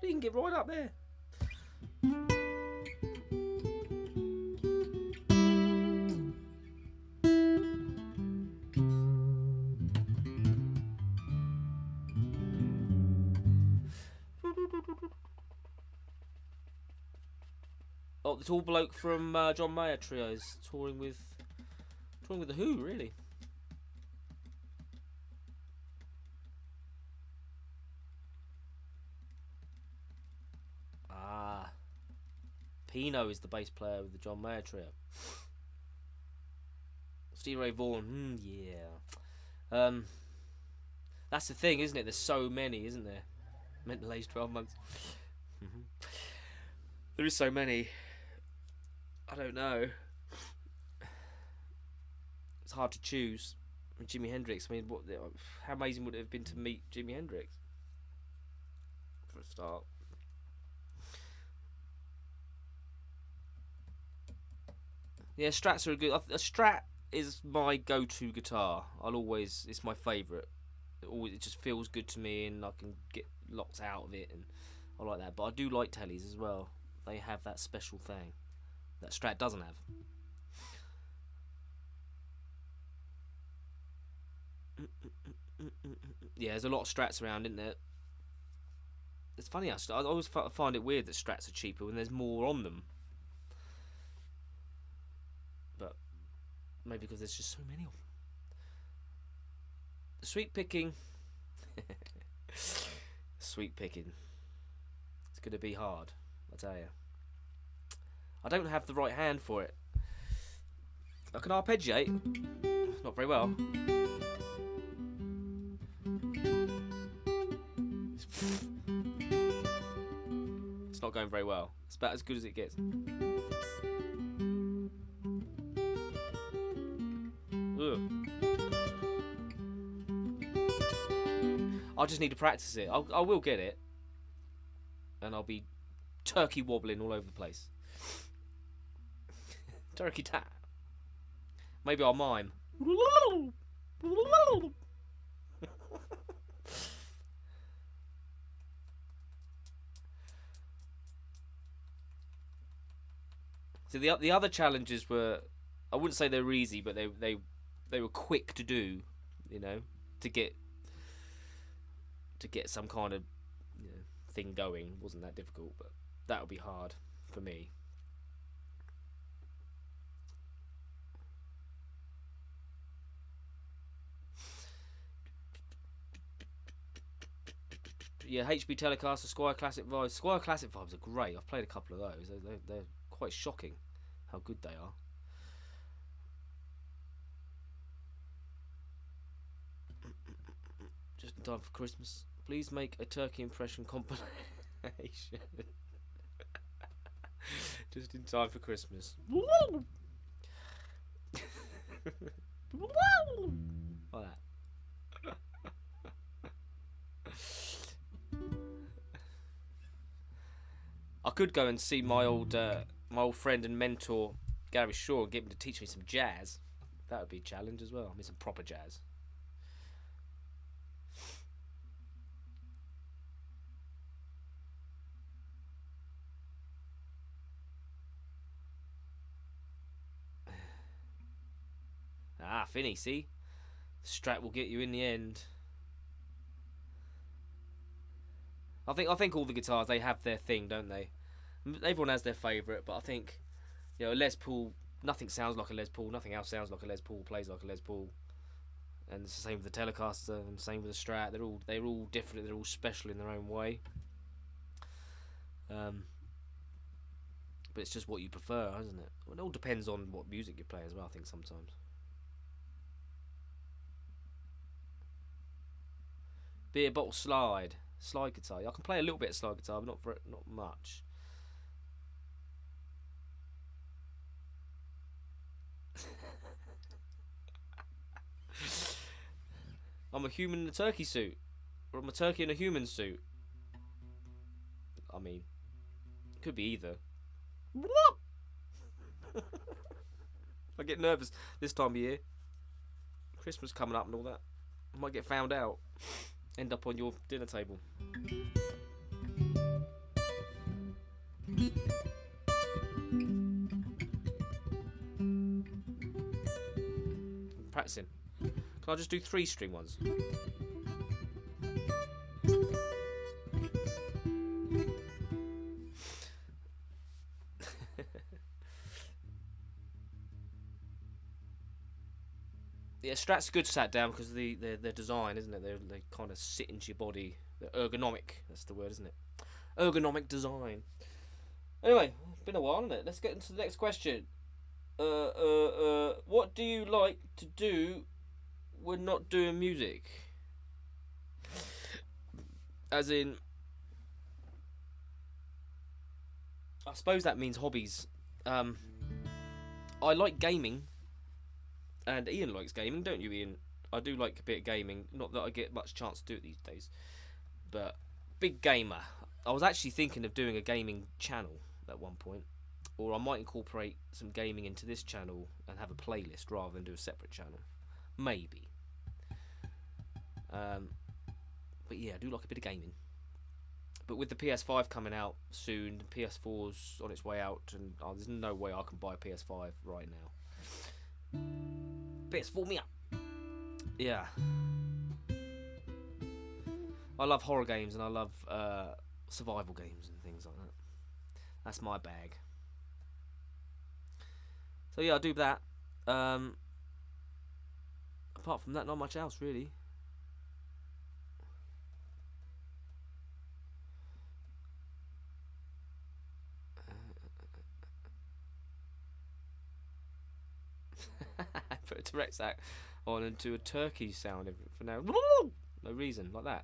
He can get right up there. Oh, the tall bloke from John Mayer Trio is touring with the Who, really. Ah, Pino is the bass player with the John Mayer Trio. Stevie Ray Vaughan, yeah. That's the thing, isn't it? There's so many, isn't there? Mental age 12 months. There is so many. I don't know. It's hard to choose. Jimi Hendrix. I mean, how amazing would it have been to meet Jimi Hendrix? For a start. Yeah, Strats are a good. A Strat is my go-to guitar. It's my favourite. It just feels good to me, and I can get lots out of it, and I like that. But I do like Tellys as well. They have that special thing that Strat doesn't have. Yeah, there's a lot of Strats around, isn't there? It's funny, I always find it weird that Strats are cheaper when there's more on them. But maybe because there's just so many of them. The sweet picking. Sweet picking. It's going to be hard, I tell you. I don't have the right hand for it. I can arpeggiate. Not very well. It's not going very well. It's about as good as it gets. Ugh. I just need to practice it. I will get it. And I'll be turkey wobbling all over the place. Turkey tap. Maybe I'll mime. So the other challenges were, I wouldn't say they were easy, but they were quick to do, you know, to get some kind of, you know, thing going. It wasn't that difficult, but that would be hard for me. Yeah, HB Telecaster, Squire Classic Vibes. Squire Classic Vibes are great. I've played a couple of those. They're quite shocking how good they are. Just in time for Christmas. Please make a turkey impression compilation. Just in time for Christmas. Like that. I could go and see my old friend and mentor Gary Shaw and get him to teach me some jazz. That would be a challenge as well. I mean, some proper jazz. Ah, Finny, see? The Strat will get you in the end. I think all the guitars, they have their thing, don't they? Everyone has their favourite, but I think, you know, a Les Paul, nothing sounds like a Les Paul, nothing else sounds like a Les Paul, plays like a Les Paul. And it's the same with the Telecaster, and the same with the Strat. They're all different. They're all special in their own way. But it's just what you prefer, isn't it? Well, it all depends on what music you play as well, I think, sometimes. Beer bottle slide guitar. I can play a little bit of slide guitar, but not much. I'm a human in a turkey suit, or I'm a turkey in a human suit. I mean, could be either. I get nervous this time of year. Christmas coming up and all that. I might get found out. End up on your dinner table. I'm practicing. Can I just do 3-string ones? Yeah, Strat's good sat down because of their design, isn't it? They kind of sit into your body. They're ergonomic. That's the word, isn't it? Ergonomic design. Anyway, it's been a while, hasn't it? Let's get into the next question. What do you like to do when not doing music? As in, I suppose that means hobbies. I like gaming. And Ian likes gaming, don't you, Ian? I do like a bit of gaming. Not that I get much chance to do it these days. But, big gamer. I was actually thinking of doing a gaming channel at one point. Or I might incorporate some gaming into this channel and have a playlist rather than do a separate channel. Maybe. But yeah, I do like a bit of gaming. But with the PS5 coming out soon, the PS4's on its way out, and there's no way I can buy a PS5 right now. PS4 me up. Yeah. I love horror games and I love survival games and things like that. That's my bag. So yeah, I do that. Apart from that, not much else really. Put a direct act on and do a turkey sound for now. No reason, like that.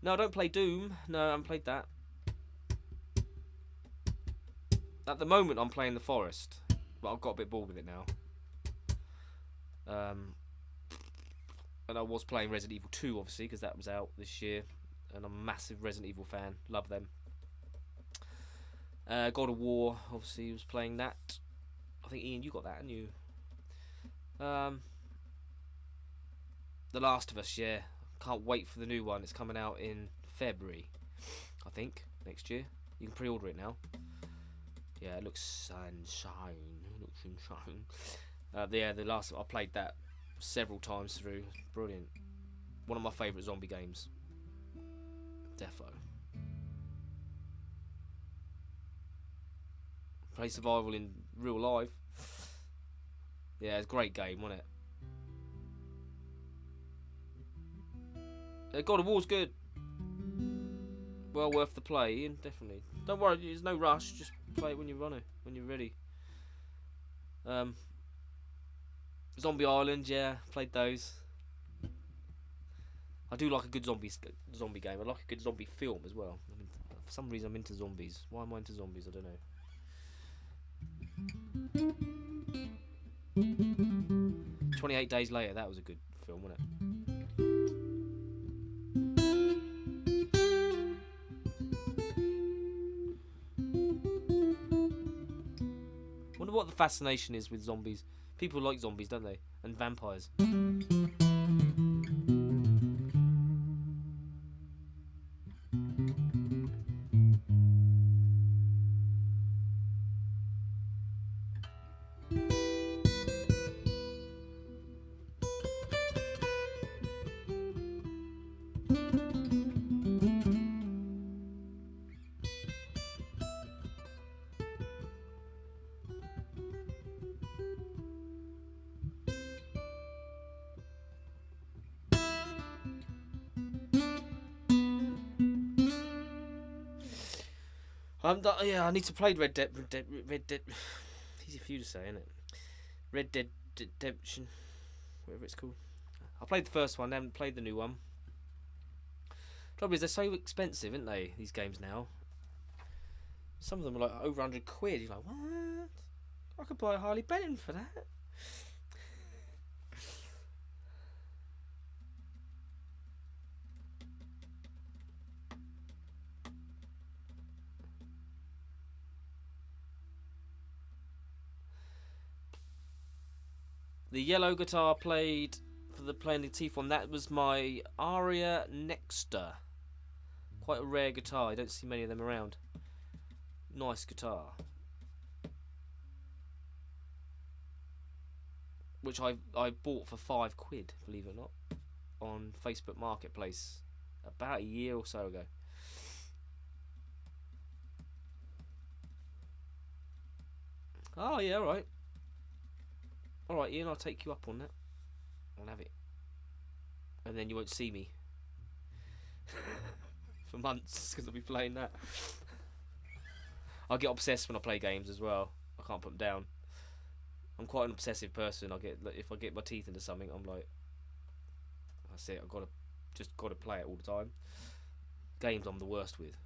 No, I don't play Doom. No, I haven't played that. At the moment, I'm playing The Forest, but I've got a bit bored with it now. And I was playing Resident Evil 2, obviously, because that was out this year, and I'm a massive Resident Evil fan. Love them. God of War, obviously, was playing that. I think, Ian, you got that, haven't you? The Last of Us, yeah. Can't wait for the new one. It's coming out in February, I think, next year. You can pre-order it now. Yeah, it looks sunshine. It looks sunshine. Yeah, the last I played that several times through. Brilliant. One of my favourite zombie games. Defo. Play survival in real life. Yeah, it's a great game, wasn't it? God of War's good. Well worth the play, Ian, definitely. Don't worry, there's no rush. Just play it when you're ready. Zombie Island, yeah, played those. I do like a good zombie game. I like a good zombie film as well. I mean, for some reason, I'm into zombies. Why am I into zombies? I don't know. 28 Days Later, that was a good film, wasn't it? Wonder what the fascination is with zombies. People like zombies, don't they? And vampires. Yeah, I need to play Red Dead. Easy for you to say, isn't it? Red Dead Redemption, whatever it's called. I played the first one. I haven't played the new one. Trouble is, they're so expensive, aren't they? These games now. Some of them are like over £100. You're like, what? I could buy a Harley Benton for that. The yellow guitar played for the playing the teeth one. That was my Aria Nexter. Quite a rare guitar. I don't see many of them around. Nice guitar. Which I bought for £5, believe it or not, on Facebook Marketplace about a year or so ago. Oh yeah, alright. Alright, Ian, I'll take you up on that. I'll have it. And then you won't see me for months because I'll be playing that. I get obsessed when I play games as well. I can't put them down. I'm quite an obsessive person. If I get my teeth into something, I'm like, that's it. I've just got to play it all the time. Games I'm the worst with.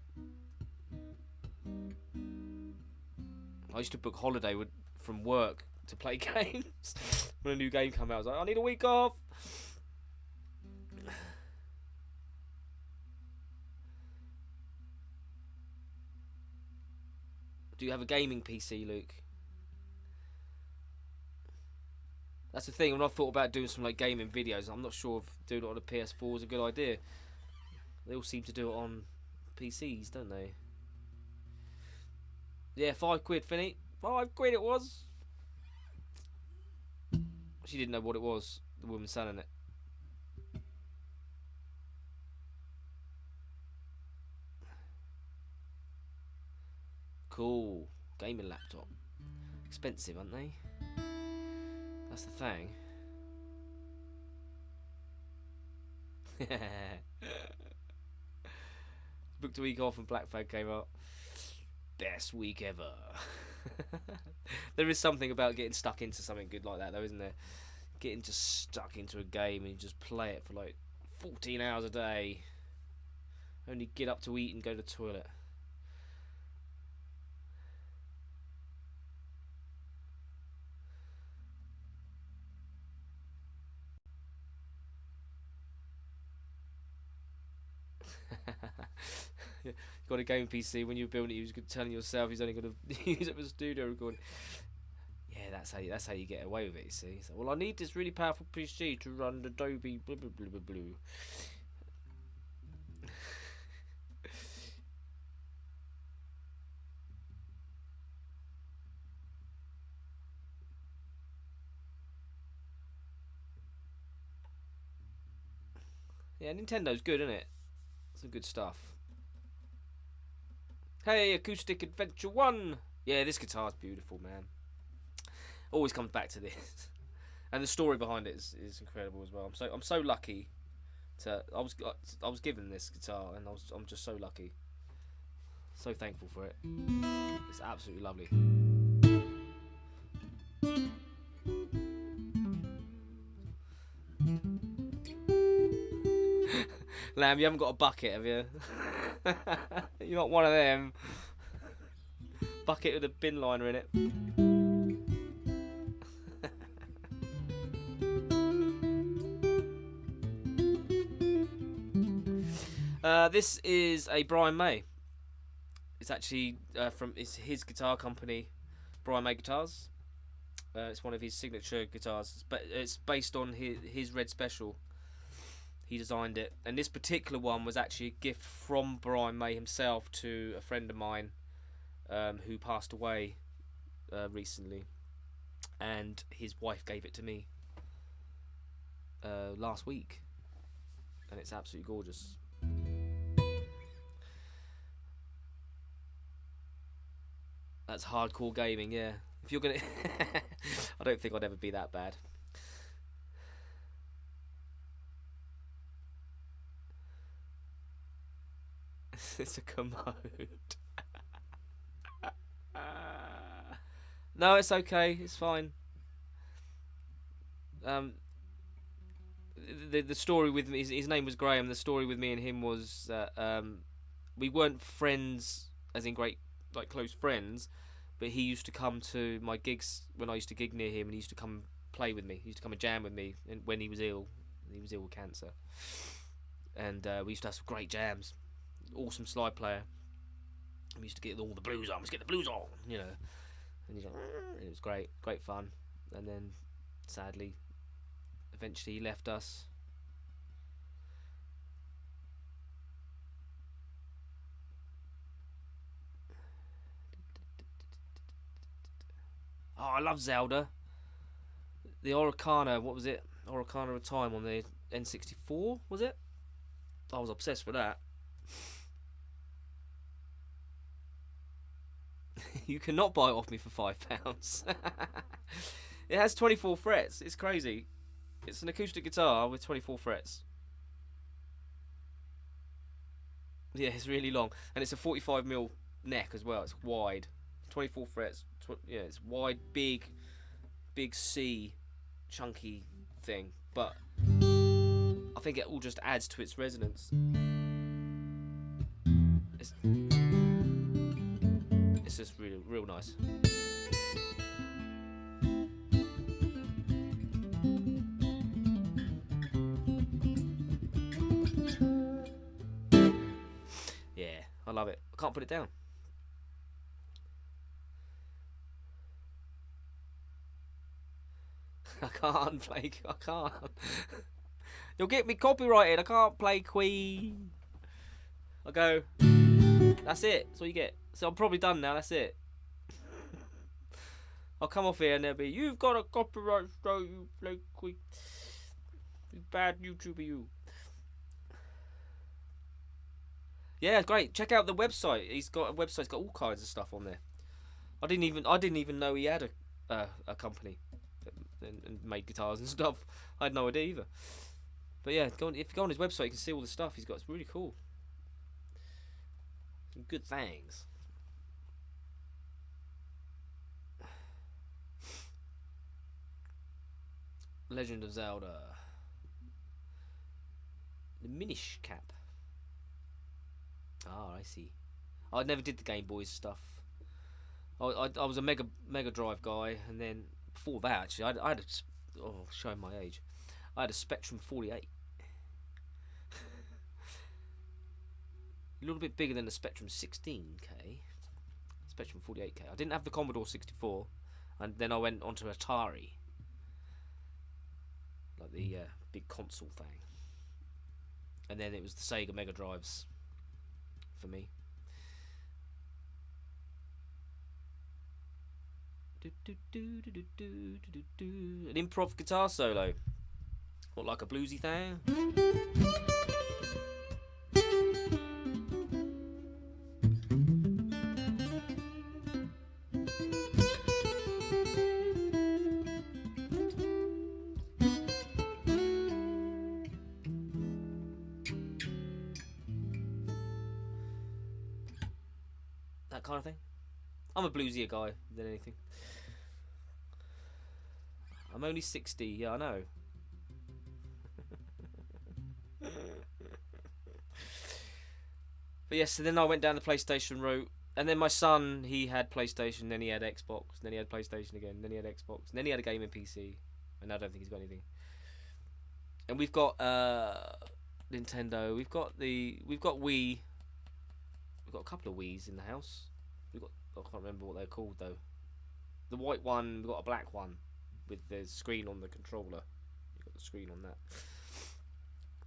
I used to book holiday from work to play games. When a new game came out, I was like, I need a week off. Do you have a gaming PC, Luke? That's the thing. When I thought about doing some like gaming videos, I'm not sure if doing it on a PS4 is a good idea. They all seem to do it on PCs, don't they? Yeah, £5, Finny. £5 it was. She didn't know what it was. The woman selling it. Cool. Gaming laptop. Expensive, aren't they? That's the thing. Booked a week off and Black Flag came out. Best week ever. There is something about getting stuck into something good like that, though, isn't there? Getting just stuck into a game and you just play it for like 14 hours a day. Only get up to eat and go to the toilet. Yeah, got a game PC. When you build it, you was telling yourself he's only going to use it for studio recording. Yeah, that's how you get away with it. You see, so, well, I need this really powerful PC to run Adobe blah blah blah blah blah. Yeah, Nintendo's good, isn't it? Some good stuff. Hey, Acoustic Adventure 1! Yeah, this guitar's beautiful, man. Always comes back to this. And the story behind it is incredible as well. I'm so lucky I was given this guitar and I'm just so lucky. So thankful for it. It's absolutely lovely. Lamb, you haven't got a bucket, have you? You're not one of them. Bucket with a bin liner in it. This is a Brian May. It's actually it's his guitar company, Brian May Guitars. It's one of his signature guitars, but it's based on his Red Special. He designed it, and this particular one was actually a gift from Brian May himself to a friend of mine who passed away recently, and his wife gave it to me last week, and it's absolutely gorgeous. That's hardcore gaming, yeah. If you're gonna, I don't think I'd ever be that bad. It's a commode. No, it's okay. It's fine. Um, the story with me, his name was Graham. The story with me and him was that we weren't friends, as in great, like close friends, but he used to come to my gigs when I used to gig near him, and he used to come play with me. He used to come and jam with me, and when he was ill, with cancer, and we used to have some great jams. Awesome slide player. We used to get all the blues on. Let's get the blues on, you know. And he's like, it was great, great fun. And then, sadly, eventually he left us. Oh, I love Zelda. The Ocarina, what was it? Ocarina of Time on the N64, was it? I was obsessed with that. You cannot buy it off me for £5. It has 24 frets. It's crazy. It's an acoustic guitar with 24 frets. Yeah, it's really long, and it's a 45mm neck as well. It's wide, 24 frets. Yeah, it's wide, big C, chunky thing. But I think it all just adds to its resonance. It's just really, real nice. Yeah, I love it. I can't put it down. I can't play. I can't. You'll get me copyrighted. I can't play Queen. I go. That's it. That's all you get. So I'm probably done now. That's it. I'll come off here and they'll be, you've got a copyright, so you play Queen. You bad YouTuber, you. Yeah, great. Check out the website. He's got a website. He's got all kinds of stuff on there. I didn't even know he had a company and made guitars and stuff. I had no idea either. But yeah, if you go on his website, you can see all the stuff he's got. It's really cool. Some good things. Legend of Zelda. The Minish Cap. Ah, I see. I never did the Game Boys stuff. I was a Mega Drive guy, and then before that, actually, I had showing my age. I had a Spectrum 48. A little bit bigger than the Spectrum 16K. Spectrum 48K. I didn't have the Commodore 64, and then I went onto Atari, like the big console thing, and then it was the Sega Mega Drives for me. An improv guitar solo. What, like a bluesy thing? That kind of thing. I'm a bluesier guy than anything. I'm only 60, yeah, I know. But yes, so then I went down the PlayStation route, and then my son, he had PlayStation, then he had Xbox, then he had PlayStation again, then he had Xbox, and then he had a gaming PC, and I don't think he's got anything. And we've got Nintendo, we've got Wii, we've got a couple of Wiis in the house. I can't remember what they're called though. The white one, we've got a black one with the screen on the controller. You've got the screen on that.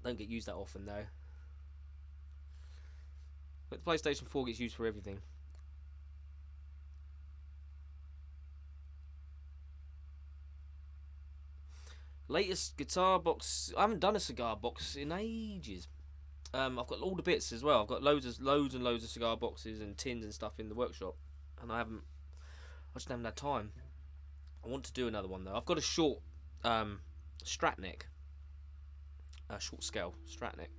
Don't get used that often though. But the PlayStation 4 gets used for everything. Latest guitar box. I haven't done a cigar box in ages. I've got all the bits as well. I've got loads and loads of cigar boxes and tins and stuff in the workshop, and I just haven't had time. I want to do another one though. I've got a short Strat neck, a short scale Strat neck,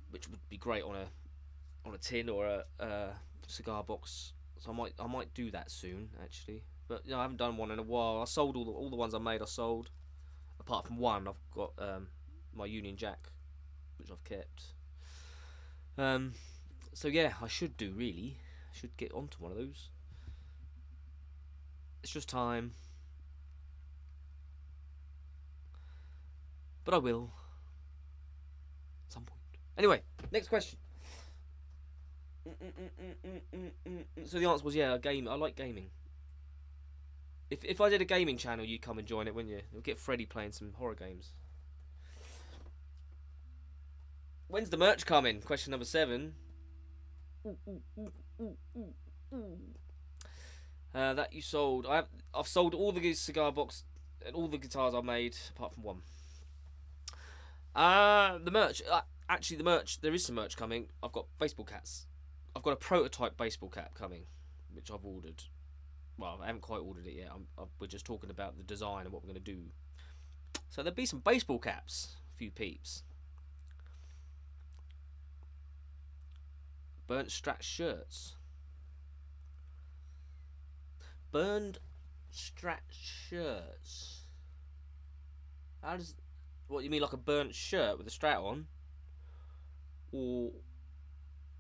which would be great on a tin or a cigar box So I might do that soon, actually. But I haven't done one in a while. I sold all the ones I made. I sold, apart from one. I've got my Union Jack, which I've kept. So yeah, I should do really. I should get onto one of those. It's just time. But I will. At some point. Anyway, next question. So the answer was yeah, game. I like gaming. If I did a gaming channel, you'd come and join it, wouldn't you? We'll get Freddy playing some horror games. When's the merch coming? Question number 7. That you sold. I've sold all the cigar box and all the guitars I've made, apart from one. The merch. Actually, the merch. There is some merch coming. I've got baseball caps. I've got a prototype baseball cap coming, which I've ordered. Well, I haven't quite ordered it yet. We're just talking about the design and what we're going to do. So there'll be some baseball caps. A few peeps. Burnt Strat shirts. Burned Strat shirts. How does... What, you mean like a burnt shirt with a Strat on? Or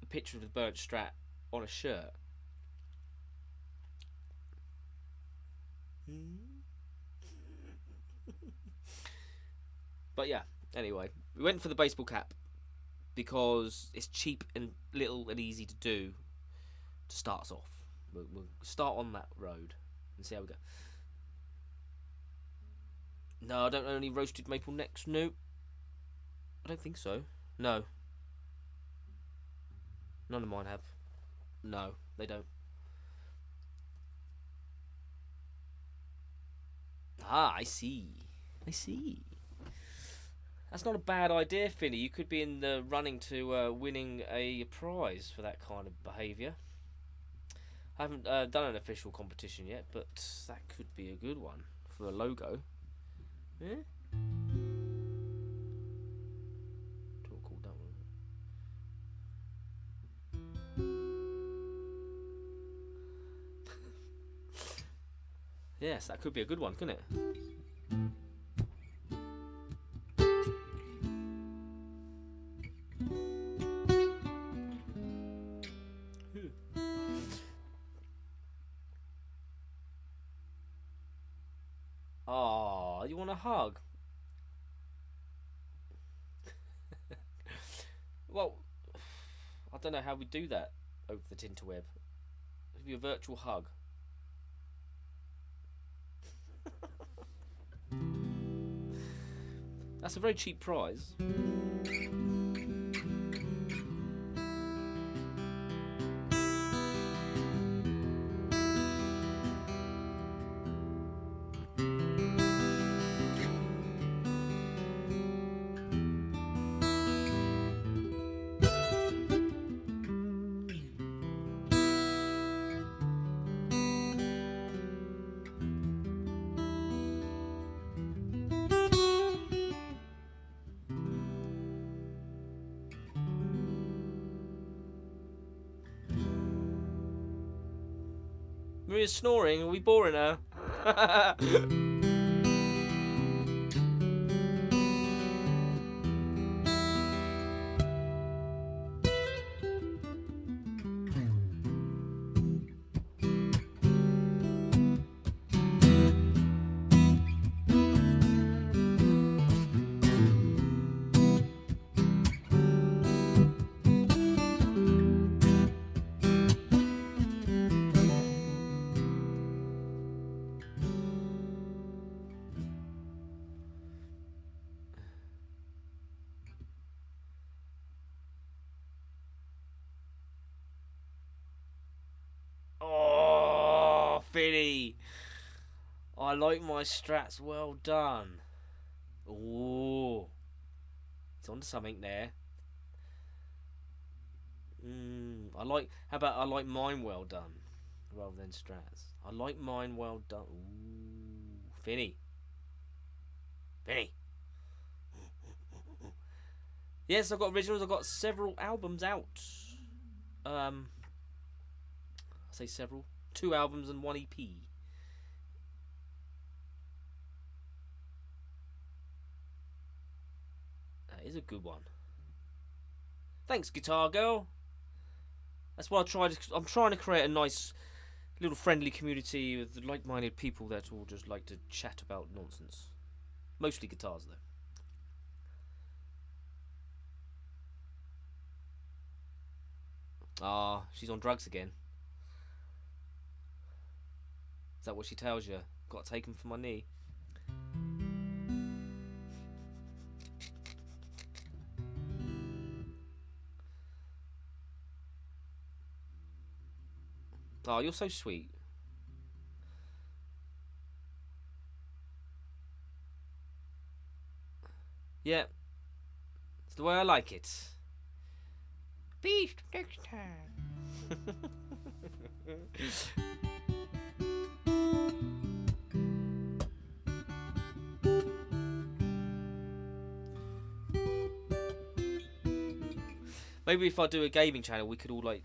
a picture of the burnt Strat on a shirt? But yeah, anyway, we went for the baseball cap because it's cheap and little and easy to do to start us off. We'll start on that road and see how we go. No, I don't own any roasted maple necks. No, I don't think so. No, none of mine have. No, they don't. Ah, I see. I see. That's not a bad idea, Finny. You could be in the running to winning a prize for that kind of behaviour. I haven't done an official competition yet, but that could be a good one for a logo. Yeah? Talk all that one. Yes, that could be a good one, couldn't it? Oh, you want a hug? Well, I don't know how we do that over the Tinterweb. Give you a virtual hug. That's a very cheap prize. Maria's snoring. Are we boring her? Oh, Finny. I like my strats. Well done. Oh, it's onto something there. I like. How about I like mine well done, rather than strats. I like mine well done. Ooh, Finny. Finny. Yes, I've got originals. I've got several albums out. say several. 2 albums and 1 EP. That is a good one. Thanks, Guitar Girl. That's why I'm trying to create a nice little friendly community with like-minded people that all just like to chat about nonsense. Mostly guitars, though. Ah, she's on drugs again. Is that what she tells you? Got to take him for my knee. Oh, you're so sweet. Yeah, it's the way I like it. Beef next time. Maybe if I do a gaming channel, we could all like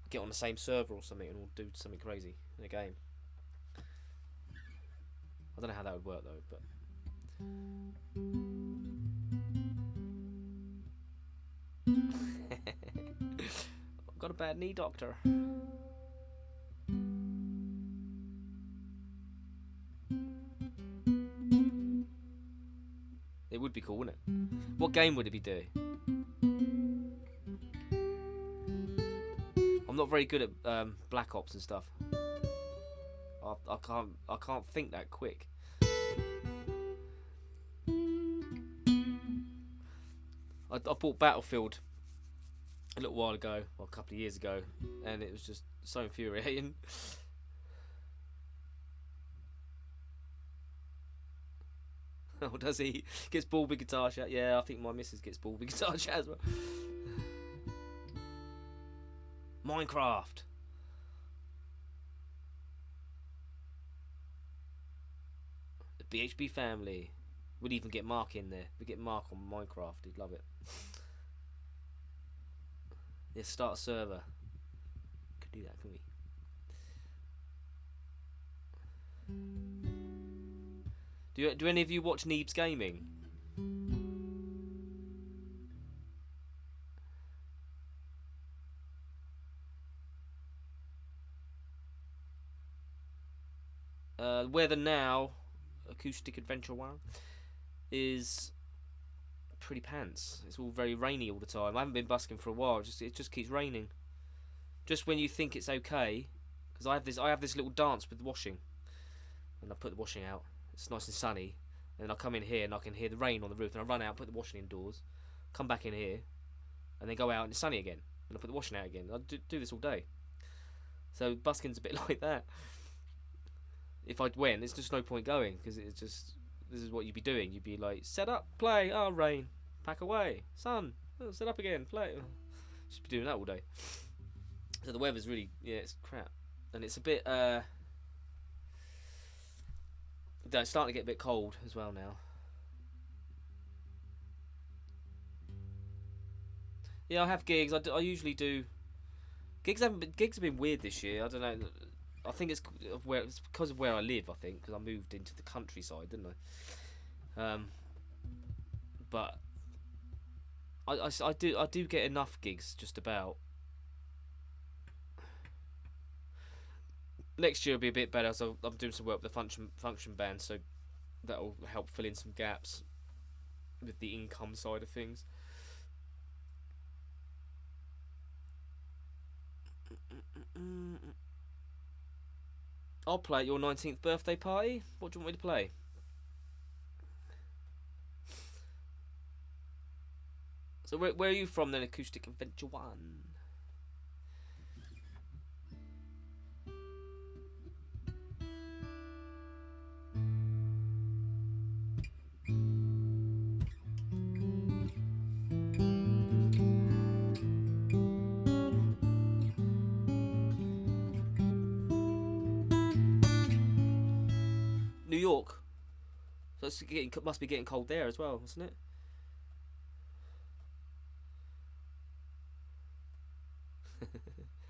get on the same server or something and all do something crazy in a game. I don't know how that would work though, but I've got a bad knee, doctor. It would be cool, wouldn't it? What game would it be doing? I'm not very good at Black Ops and stuff. I can't think that quick. I bought Battlefield a little while ago, well, a couple of years ago, and it was just so infuriating. Oh, does he? Gets bald with guitar chat? Yeah, I think my missus gets bald with guitar chat as well. Minecraft. The BHB family. We'd even get Mark in there. We'd get Mark on Minecraft. He'd love it. Yeah, start a server. Could do that, couldn't we? Do any of you watch Neebs Gaming? Weather now, acoustic adventure one, is pretty pants. It's all very rainy all the time. I haven't been busking for a while. It just keeps raining. Just when you think it's okay, because I have this little dance with the washing, and I put the washing out. It's nice and sunny, and then I come in here and I can hear the rain on the roof, and I run out, put the washing indoors, come back in here, and then go out and it's sunny again, and I put the washing out again. I do this all day. So busking's a bit like that. If I went, there's just no point going, because it's just, this is what you'd be doing. You'd be like, set up, play, oh rain, pack away, sun, oh, set up again, play. Just be doing that all day. So the weather's really, yeah, it's crap, and it's a bit it's starting to get a bit cold as well now. Yeah, I have gigs. I usually do. Gigs have been weird this year. I don't know. I think it's because of where I live. I think because I moved into the countryside, didn't I? But I do get enough gigs just about. Next year will be a bit better. So I'm doing some work with the function band, so that'll help fill in some gaps with the income side of things. I'll play at your 19th birthday party. What do you want me to play? So where are you from then, Acoustic Adventure 1? New York. So must be getting cold there as well, isn't it?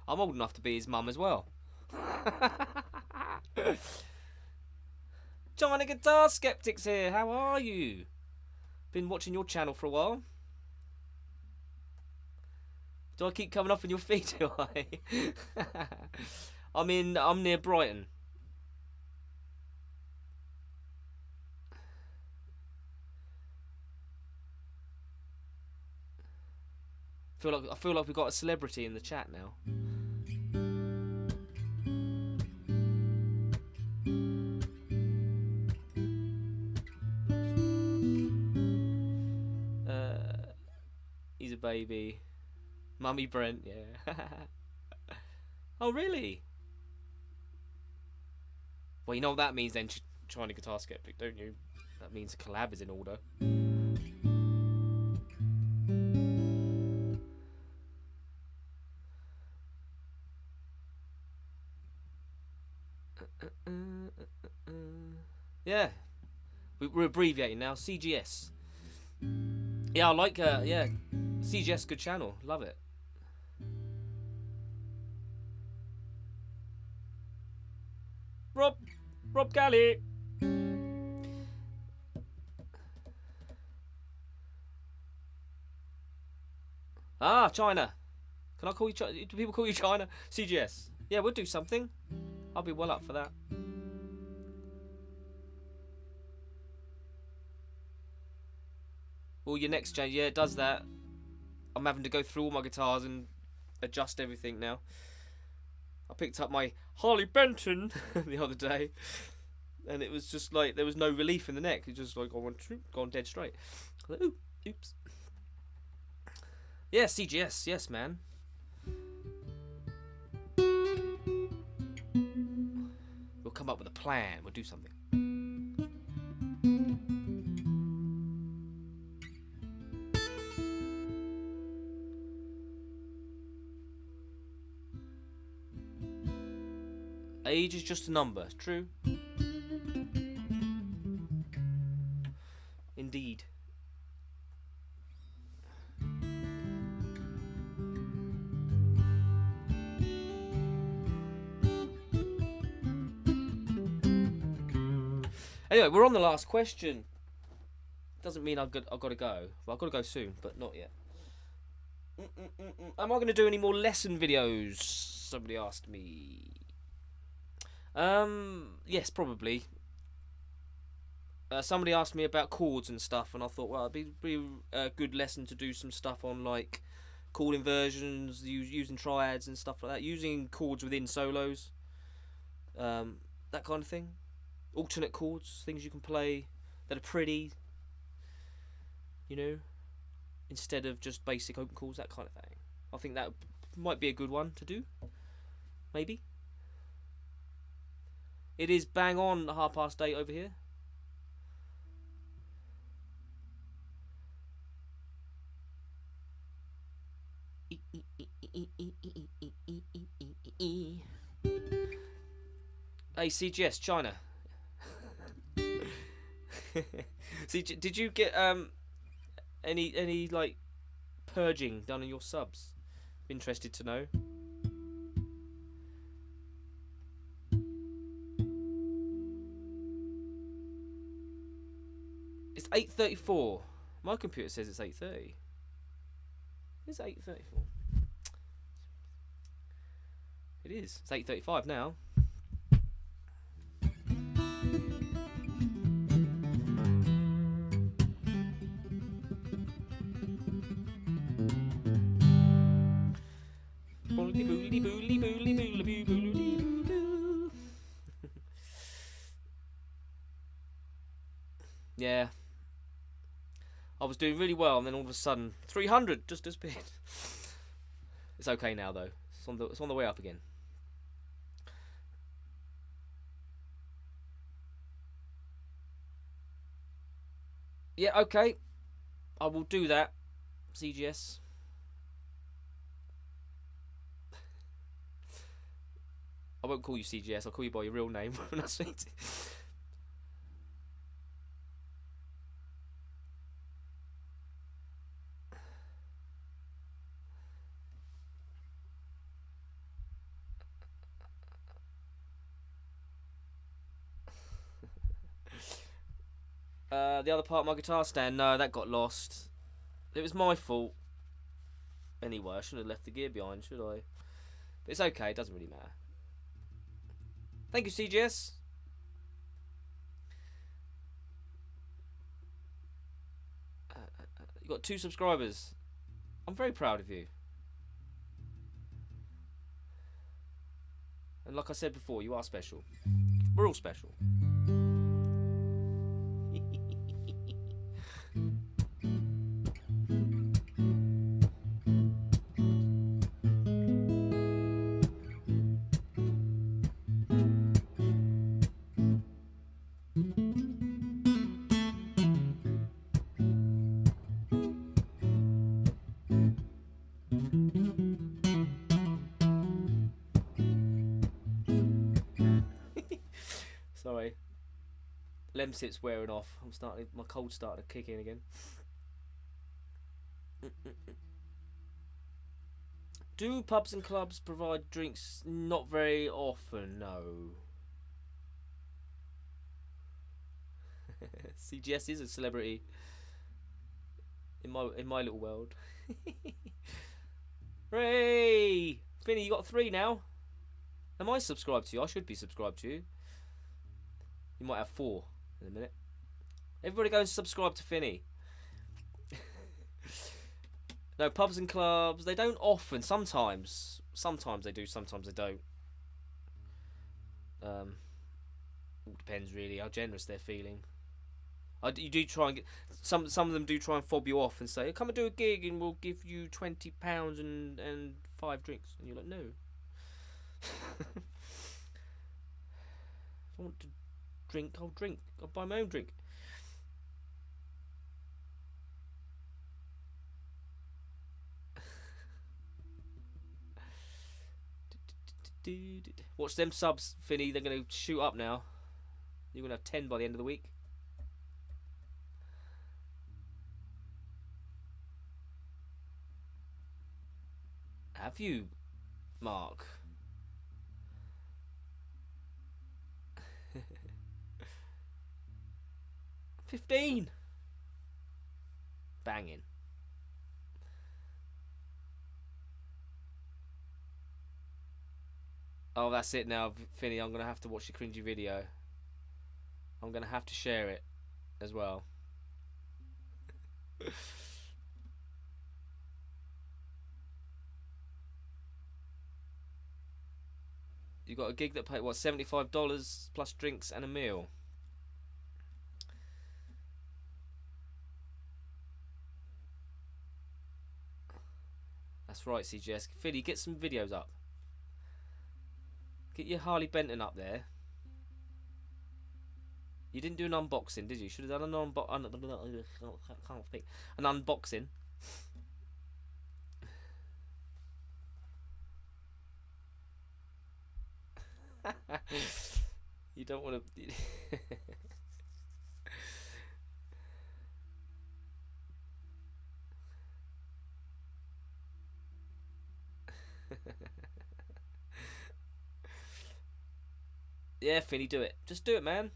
I'm old enough to be his mum as well. China Guitar Skeptics here. How are you? Been watching your channel for a while. Do I keep coming up in your feed? Do I? I'm near Brighton. I feel like we've got a celebrity in the chat now. He's a baby. Mummy Brent, yeah. Oh, really? Well, you know what that means then, China Guitar Skeptic, don't you? That means a collab is in order. Yeah. We're abbreviating now. CGS. Yeah, I like, yeah. CGS, good channel. Love it. Rob Galley. Ah, China. Can I call you China? Do people call you China? CGS. Yeah, we'll do something. I'll be well up for that. Well, your next change, yeah, it does that. I'm having to go through all my guitars and adjust everything now. I picked up my Harley Benton the other day, and it was just like there was no relief in the neck. It just like gone dead straight. I was like, ooh, oops. Yeah, CGS, yes, man. We'll come up with a plan. We'll do something. Age is just a number. True. Indeed. Anyway, we're on the last question. Doesn't mean I've got to go. Well, I've got to go soon, but not yet. Am I going to do any more lesson videos? Somebody asked me. Yes, probably. Somebody asked me about chords and stuff, and I thought, well, it'd be a good lesson to do some stuff on like chord inversions, using triads and stuff like that, using chords within solos, that kind of thing. Alternate chords, things you can play that are pretty, you know, instead of just basic open chords, that kind of thing. I think that might be a good one to do. Maybe. It is bang on 8:30 over here. Hey, CGS, China. See, did you get any like purging done on your subs? Interested to know. It's 8:34. My computer says it's 8:30. It's 8:34. It is. It's 8:35 now. Yeah. I was doing really well, and then all of a sudden, 300 just disappeared. It's okay now, though. It's on the way up again. Yeah, okay. I will do that. CGS. I won't call you CGS. I'll call you by your real name when I speak to you. The other part of my guitar stand, no, that got lost. It was my fault. Anyway, I shouldn't have left the gear behind, should I? But it's okay, it doesn't really matter. Thank you, CGS. You got 2 subscribers. I'm very proud of you. And like I said before, you are special. We're all special. Sorry. Lemsip's wearing off. My cold's starting to kick in again. Do pubs and clubs provide drinks? Not very often, no. CGS is a celebrity in my little world. Hooray! Finny, you got 3 now. Am I subscribed to you? I should be subscribed to you. You might have 4 in a minute. Everybody go and subscribe to Finny. No, pubs and clubs, they don't often. Sometimes they do, sometimes they don't. All depends really how generous they're feeling. You do try and get some of them do try and fob you off and say, come and do a gig and we'll give you £20 and 5 drinks, and you're like, no. If I want to drink, I'll drink. I'll buy my own drink. Watch them subs, Finny. They're going to shoot up now. You're going to have 10 by the end of the week. Have you, Mark? $15. Banging. Oh, that's it now, Finny. I'm going to have to watch your cringy video. I'm going to have to share it as well. You got a gig that paid, what, $75 plus drinks and a meal? That's right, CGS. Finny, get some videos up. Get your Harley Benton up there. You didn't do an unboxing, did you? Should have done an unboxing. You don't want to. Yeah, Finny, do it. Just do it, man.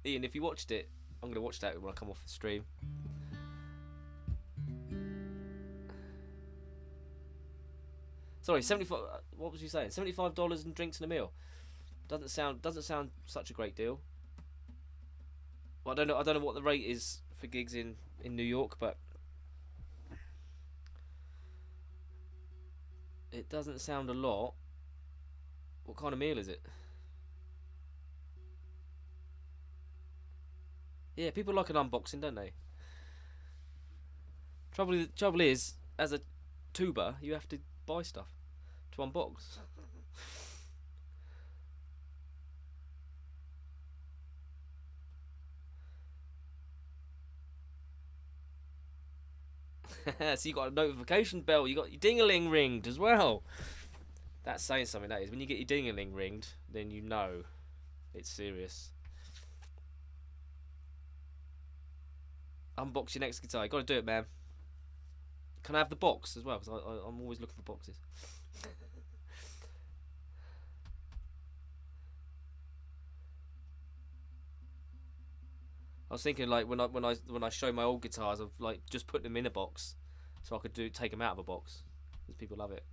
Ian, if you watched it, I'm gonna watch that when I come off the stream. Sorry, 75. What was you saying? $75 and drinks and a meal. Doesn't sound such a great deal. Well, I don't know what the rate is for gigs in New York, but it doesn't sound a lot. What kind of meal is it? Yeah, people like an unboxing, don't they? Trouble is, as a tuber, you have to buy stuff to unbox. So you got a notification bell, you got your ding-a-ling ringed as well. That's saying something, that is. When you get your ding-a-ling ringed, then you know it's serious. Unbox your next guitar. You got to do it, man. Can I have the box as well? Because I'm always looking for boxes. was thinking like when I show my old guitars, of like just putting them in a box, so I could take them out of a box, because people love it.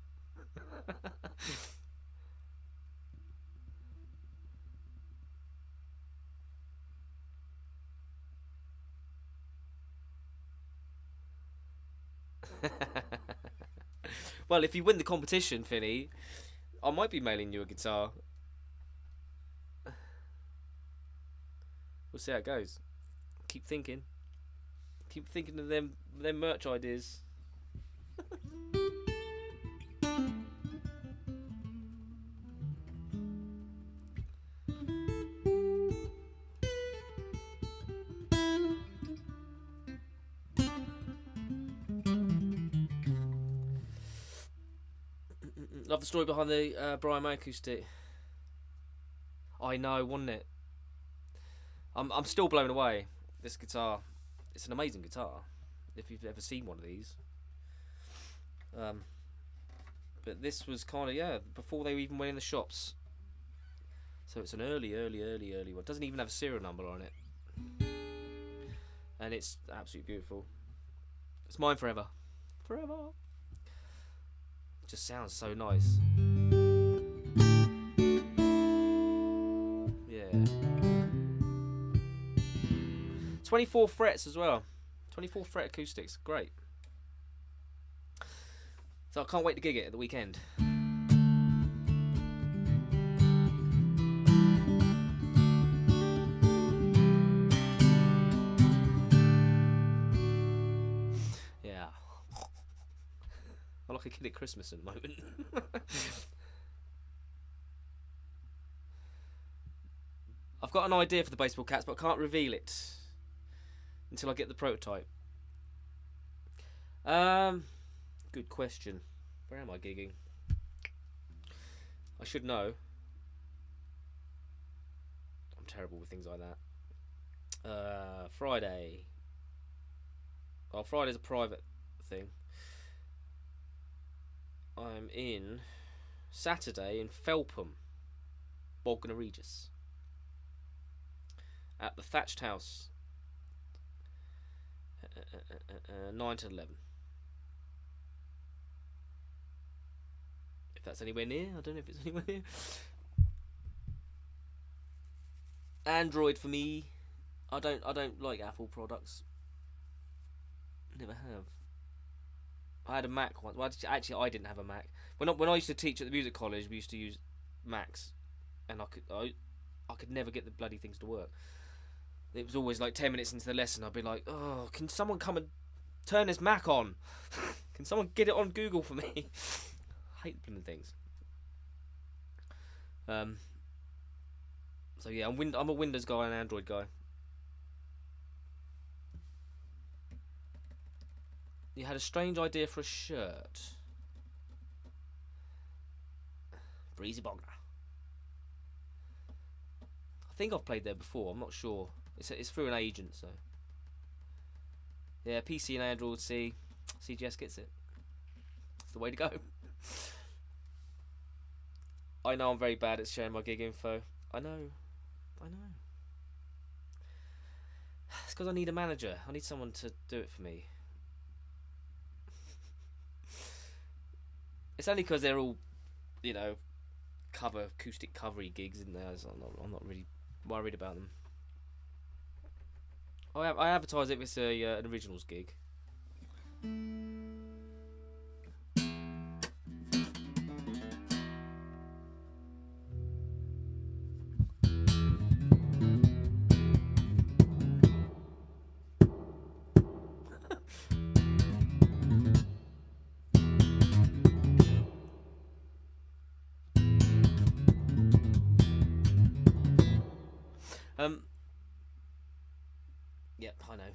Well, if you win the competition, Finny, I might be mailing you a guitar. We'll see how it goes. Keep thinking. Keep thinking of them merch ideas. Love the story behind the Brian May acoustic. I know, wasn't it? I'm still blown away. This guitar, it's an amazing guitar. If you've ever seen one of these, but this was kind of before they even went in the shops. So it's an early one. Doesn't even have a serial number on it, and it's absolutely beautiful. It's mine forever, forever. It just sounds so nice. Yeah. 24 frets as well. 24 fret acoustics, great. So I can't wait to gig it at the weekend. Yeah. I'm like a kid at Christmas at the moment. I've got an idea for the baseball caps, but I can't reveal it until I get the prototype. Good question. Where am I gigging? I should know. I'm terrible with things like that. Friday. Well, Friday's a private thing. I'm in Saturday in Felpham, Bognor Regis, at the Thatched House, 9 to 11. If that's anywhere near, I don't know if it's anywhere near. Android for me. I don't like Apple products. Never have. I had a Mac once. Well, actually, I didn't have a Mac. When I used to teach at the music college, we used to use Macs, and I could never get the bloody things to work. It was always like 10 minutes into the lesson, I'd be like, "Oh, can someone come and turn this Mac on? Can someone get it on Google for me?" I hate the blooming things. So yeah, I'm a Windows guy and an Android guy. You had a strange idea for a shirt. Breezy Bognor. I think I've played there before. I'm not sure. It's through an agent, so yeah. PC and Android. CGS gets it. It's the way to go. I know I'm very bad at sharing my gig info. I know. It's because I need a manager. I need someone to do it for me. It's only because they're all, acoustic covery gigs in there. So I'm not really worried about them. I advertise if it's an originals gig. Yep, I know.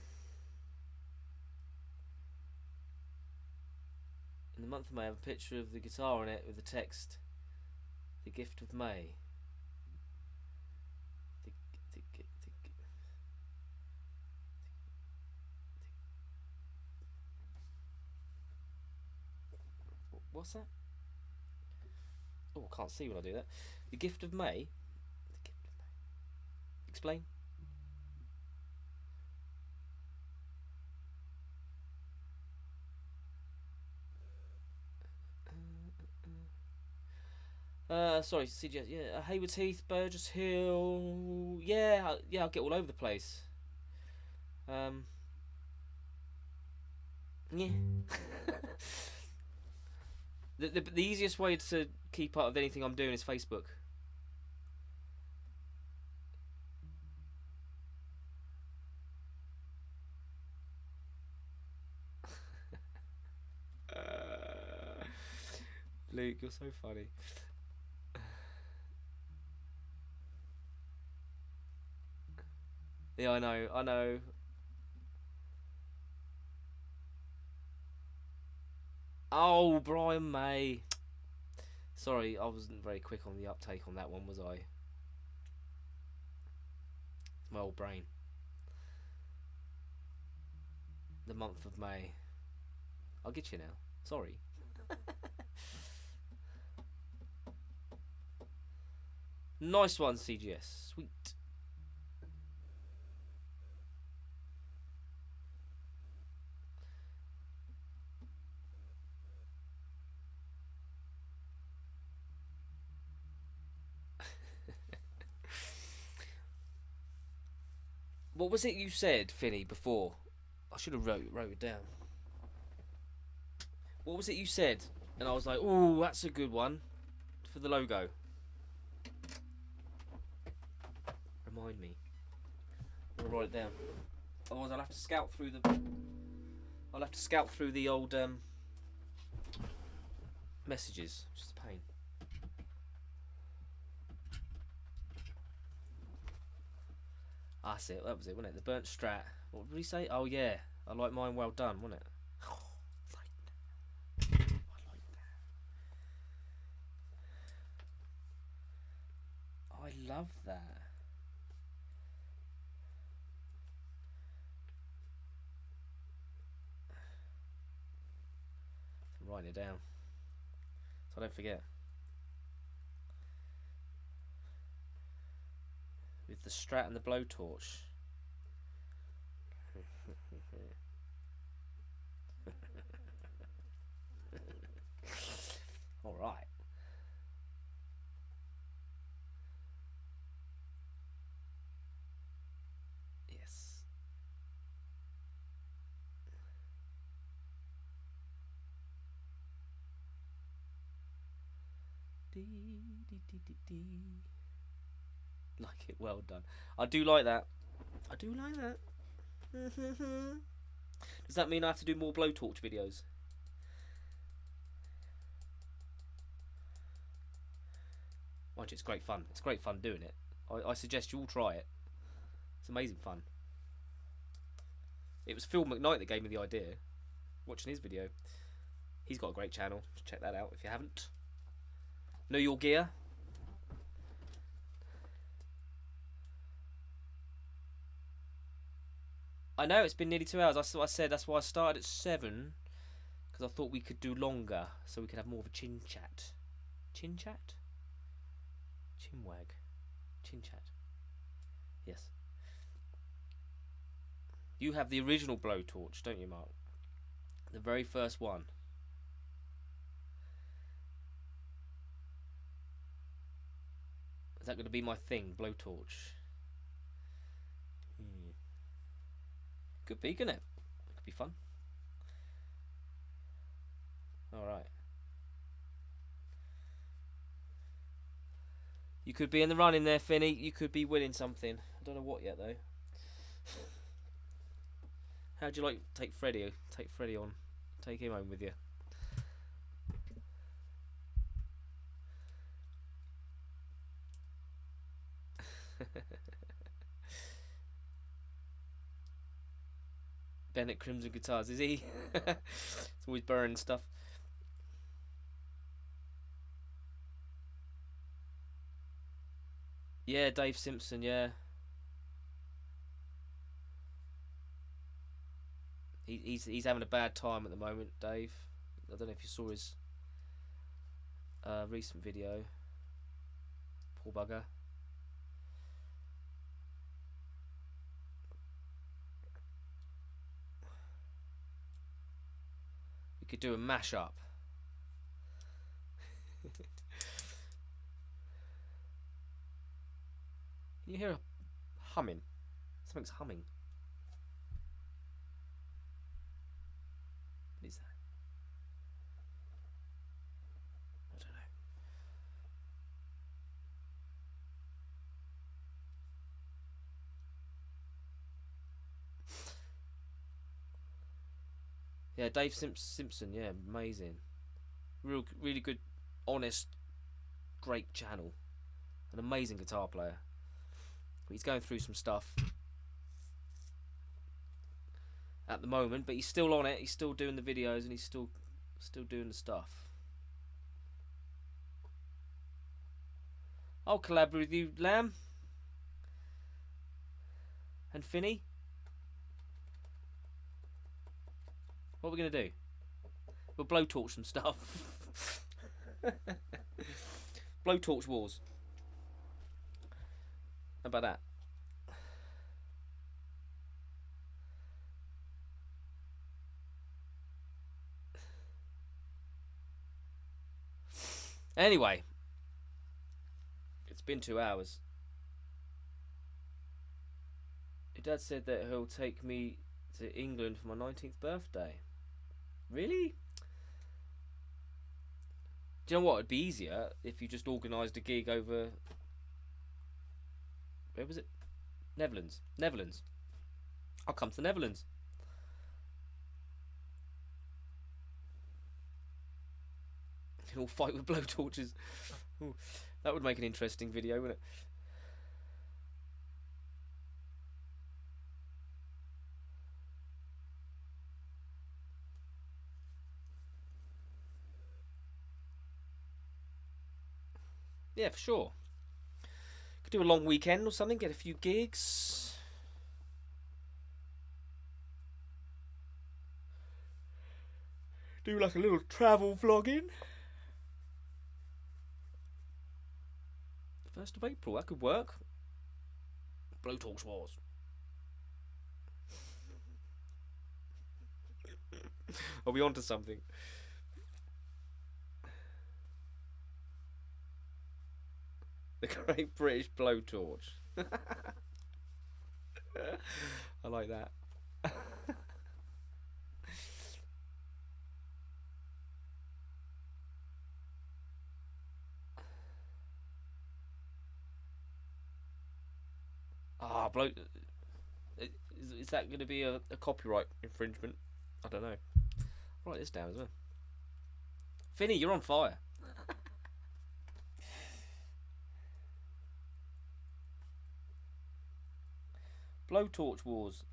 In the month of May, I have a picture of the guitar on it with the text, "The Gift of May." What's that? Oh, I can't see when I do that. The Gift of May? The Gift of May. Explain. Sorry, CGS. Yeah, Haywards Heath, Burgess Hill. Yeah, yeah, I'll get all over the place. Yeah. The easiest way to keep up with anything I'm doing is Facebook. Luke, you're so funny. Yeah, I know, I know. Oh, Brian May. Sorry, I wasn't very quick on the uptake on that one, was I? It's my old brain. The month of May. I'll get you now. Sorry. Nice one, CGS. Sweet. What was it you said, Finny, before? I should have wrote it down. What was it you said? And I was like, "Oh, that's a good one for the logo." Remind me. I'm gonna write it down. Otherwise, I'll have to scout through the. I'll have to scout through the old messages. Just a pain. That's it. That was it, wasn't it? The burnt strat. What did he say? Oh yeah, I like mine well done, wasn't it? I love that. I'm writing it down so I don't forget. With the strat and the blowtorch. All right. Yes. Like it, well done. I do like that. I do like that. Does that mean I have to do more blowtorch videos? Watch, it's great fun. It's great fun doing it. I suggest you all try it. It's amazing fun. It was Phil McKnight that gave me the idea. Watching his video. He's got a great channel. Check that out if you haven't. Know your gear. I know it's been nearly 2 hours. I said that's why I started at 7, because I thought we could do longer, so we could have more of a chin chat. Chin chat? Chinwag. Chin chat. Yes. You have the original blowtorch, don't you, Mark? The very first one. Is that going to be my thing, blowtorch? Could be, couldn't it? Could be fun. Alright. You could be in the running there, Finny. You could be winning something. I don't know what yet, though. How'd you like to take Freddie? Take Freddie on. Take him home with you. Bennett Crimson Guitars, is he? It's always burning stuff. Yeah, Dave Simpson, yeah. He's having a bad time at the moment, Dave. I don't know if you saw his recent video. Poor bugger. We could do a mashup. You hear a humming. Something's humming. What is that? I don't know. Yeah, Dave Simpson. Yeah, amazing. Really good, honest, great channel. An amazing guitar player. He's going through some stuff at the moment, but he's still on it. He's still doing the videos, and he's still doing the stuff. I'll collaborate with you, Lamb and Finny. What are we gonna do? We'll blowtorch some stuff. Blowtorch wars. How about that? Anyway, it's been 2 hours. Your dad said that he'll take me to England for my 19th birthday. Really? Do you know what? It'd be easier if you just organised a gig over... Where was it? Netherlands. Netherlands. I'll come to the Netherlands. We'll fight with blowtorches. Ooh, that would make an interesting video, wouldn't it? Yeah, for sure. Could do a long weekend or something, get a few gigs. Do like a little travel vlogging. 1st of April, that could work. Blowtorch wars. Are we on to something? The Great British Blowtorch. I like that. Ah, is that going to be a copyright infringement? I don't know. I'll write this down as well. Finny, you're on fire. Blowtorch wars.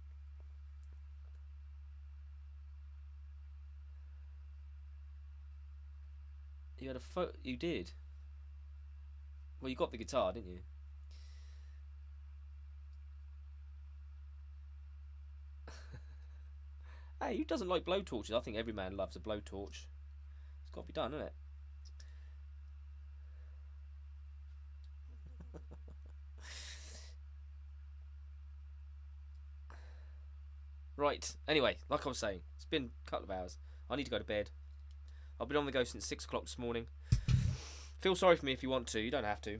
You had a You did. Well, you got the guitar, didn't you? Hey, who doesn't like blowtorches? I think every man loves a blowtorch. It's got to be done, isn't it? Right. Anyway, like I was saying, it's been a couple of hours. I need to go to bed. I've been on the go since 6 o'clock this morning. Feel sorry for me if you want to. You don't have to.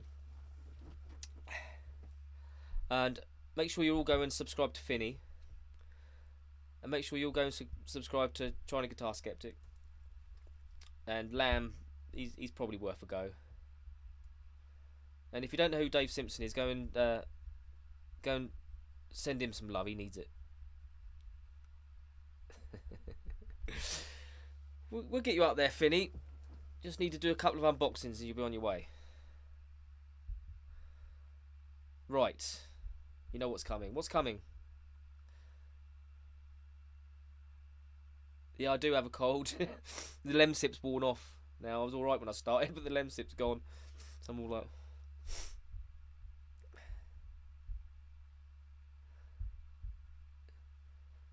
And make sure you all go and subscribe to Finny. And make sure you all go and subscribe to China Guitar Skeptic. And Lamb, he's probably worth a go. And if you don't know who Dave Simpson is, go and send him some love. He needs it. We'll get you up there, Finny. Just need to do a couple of unboxings and you'll be on your way. Right. You know what's coming. What's coming? Yeah, I do have a cold. The Lemsip's worn off. Now, I was alright when I started, but the Lemsip's gone. So I'm all like...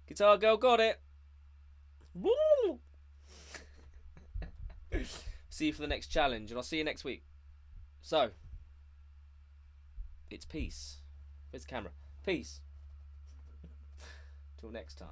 Guitar Girl got it. Woo! See you for the next challenge, and I'll see you next week. So, it's peace. Where's the camera? Peace. Till next time.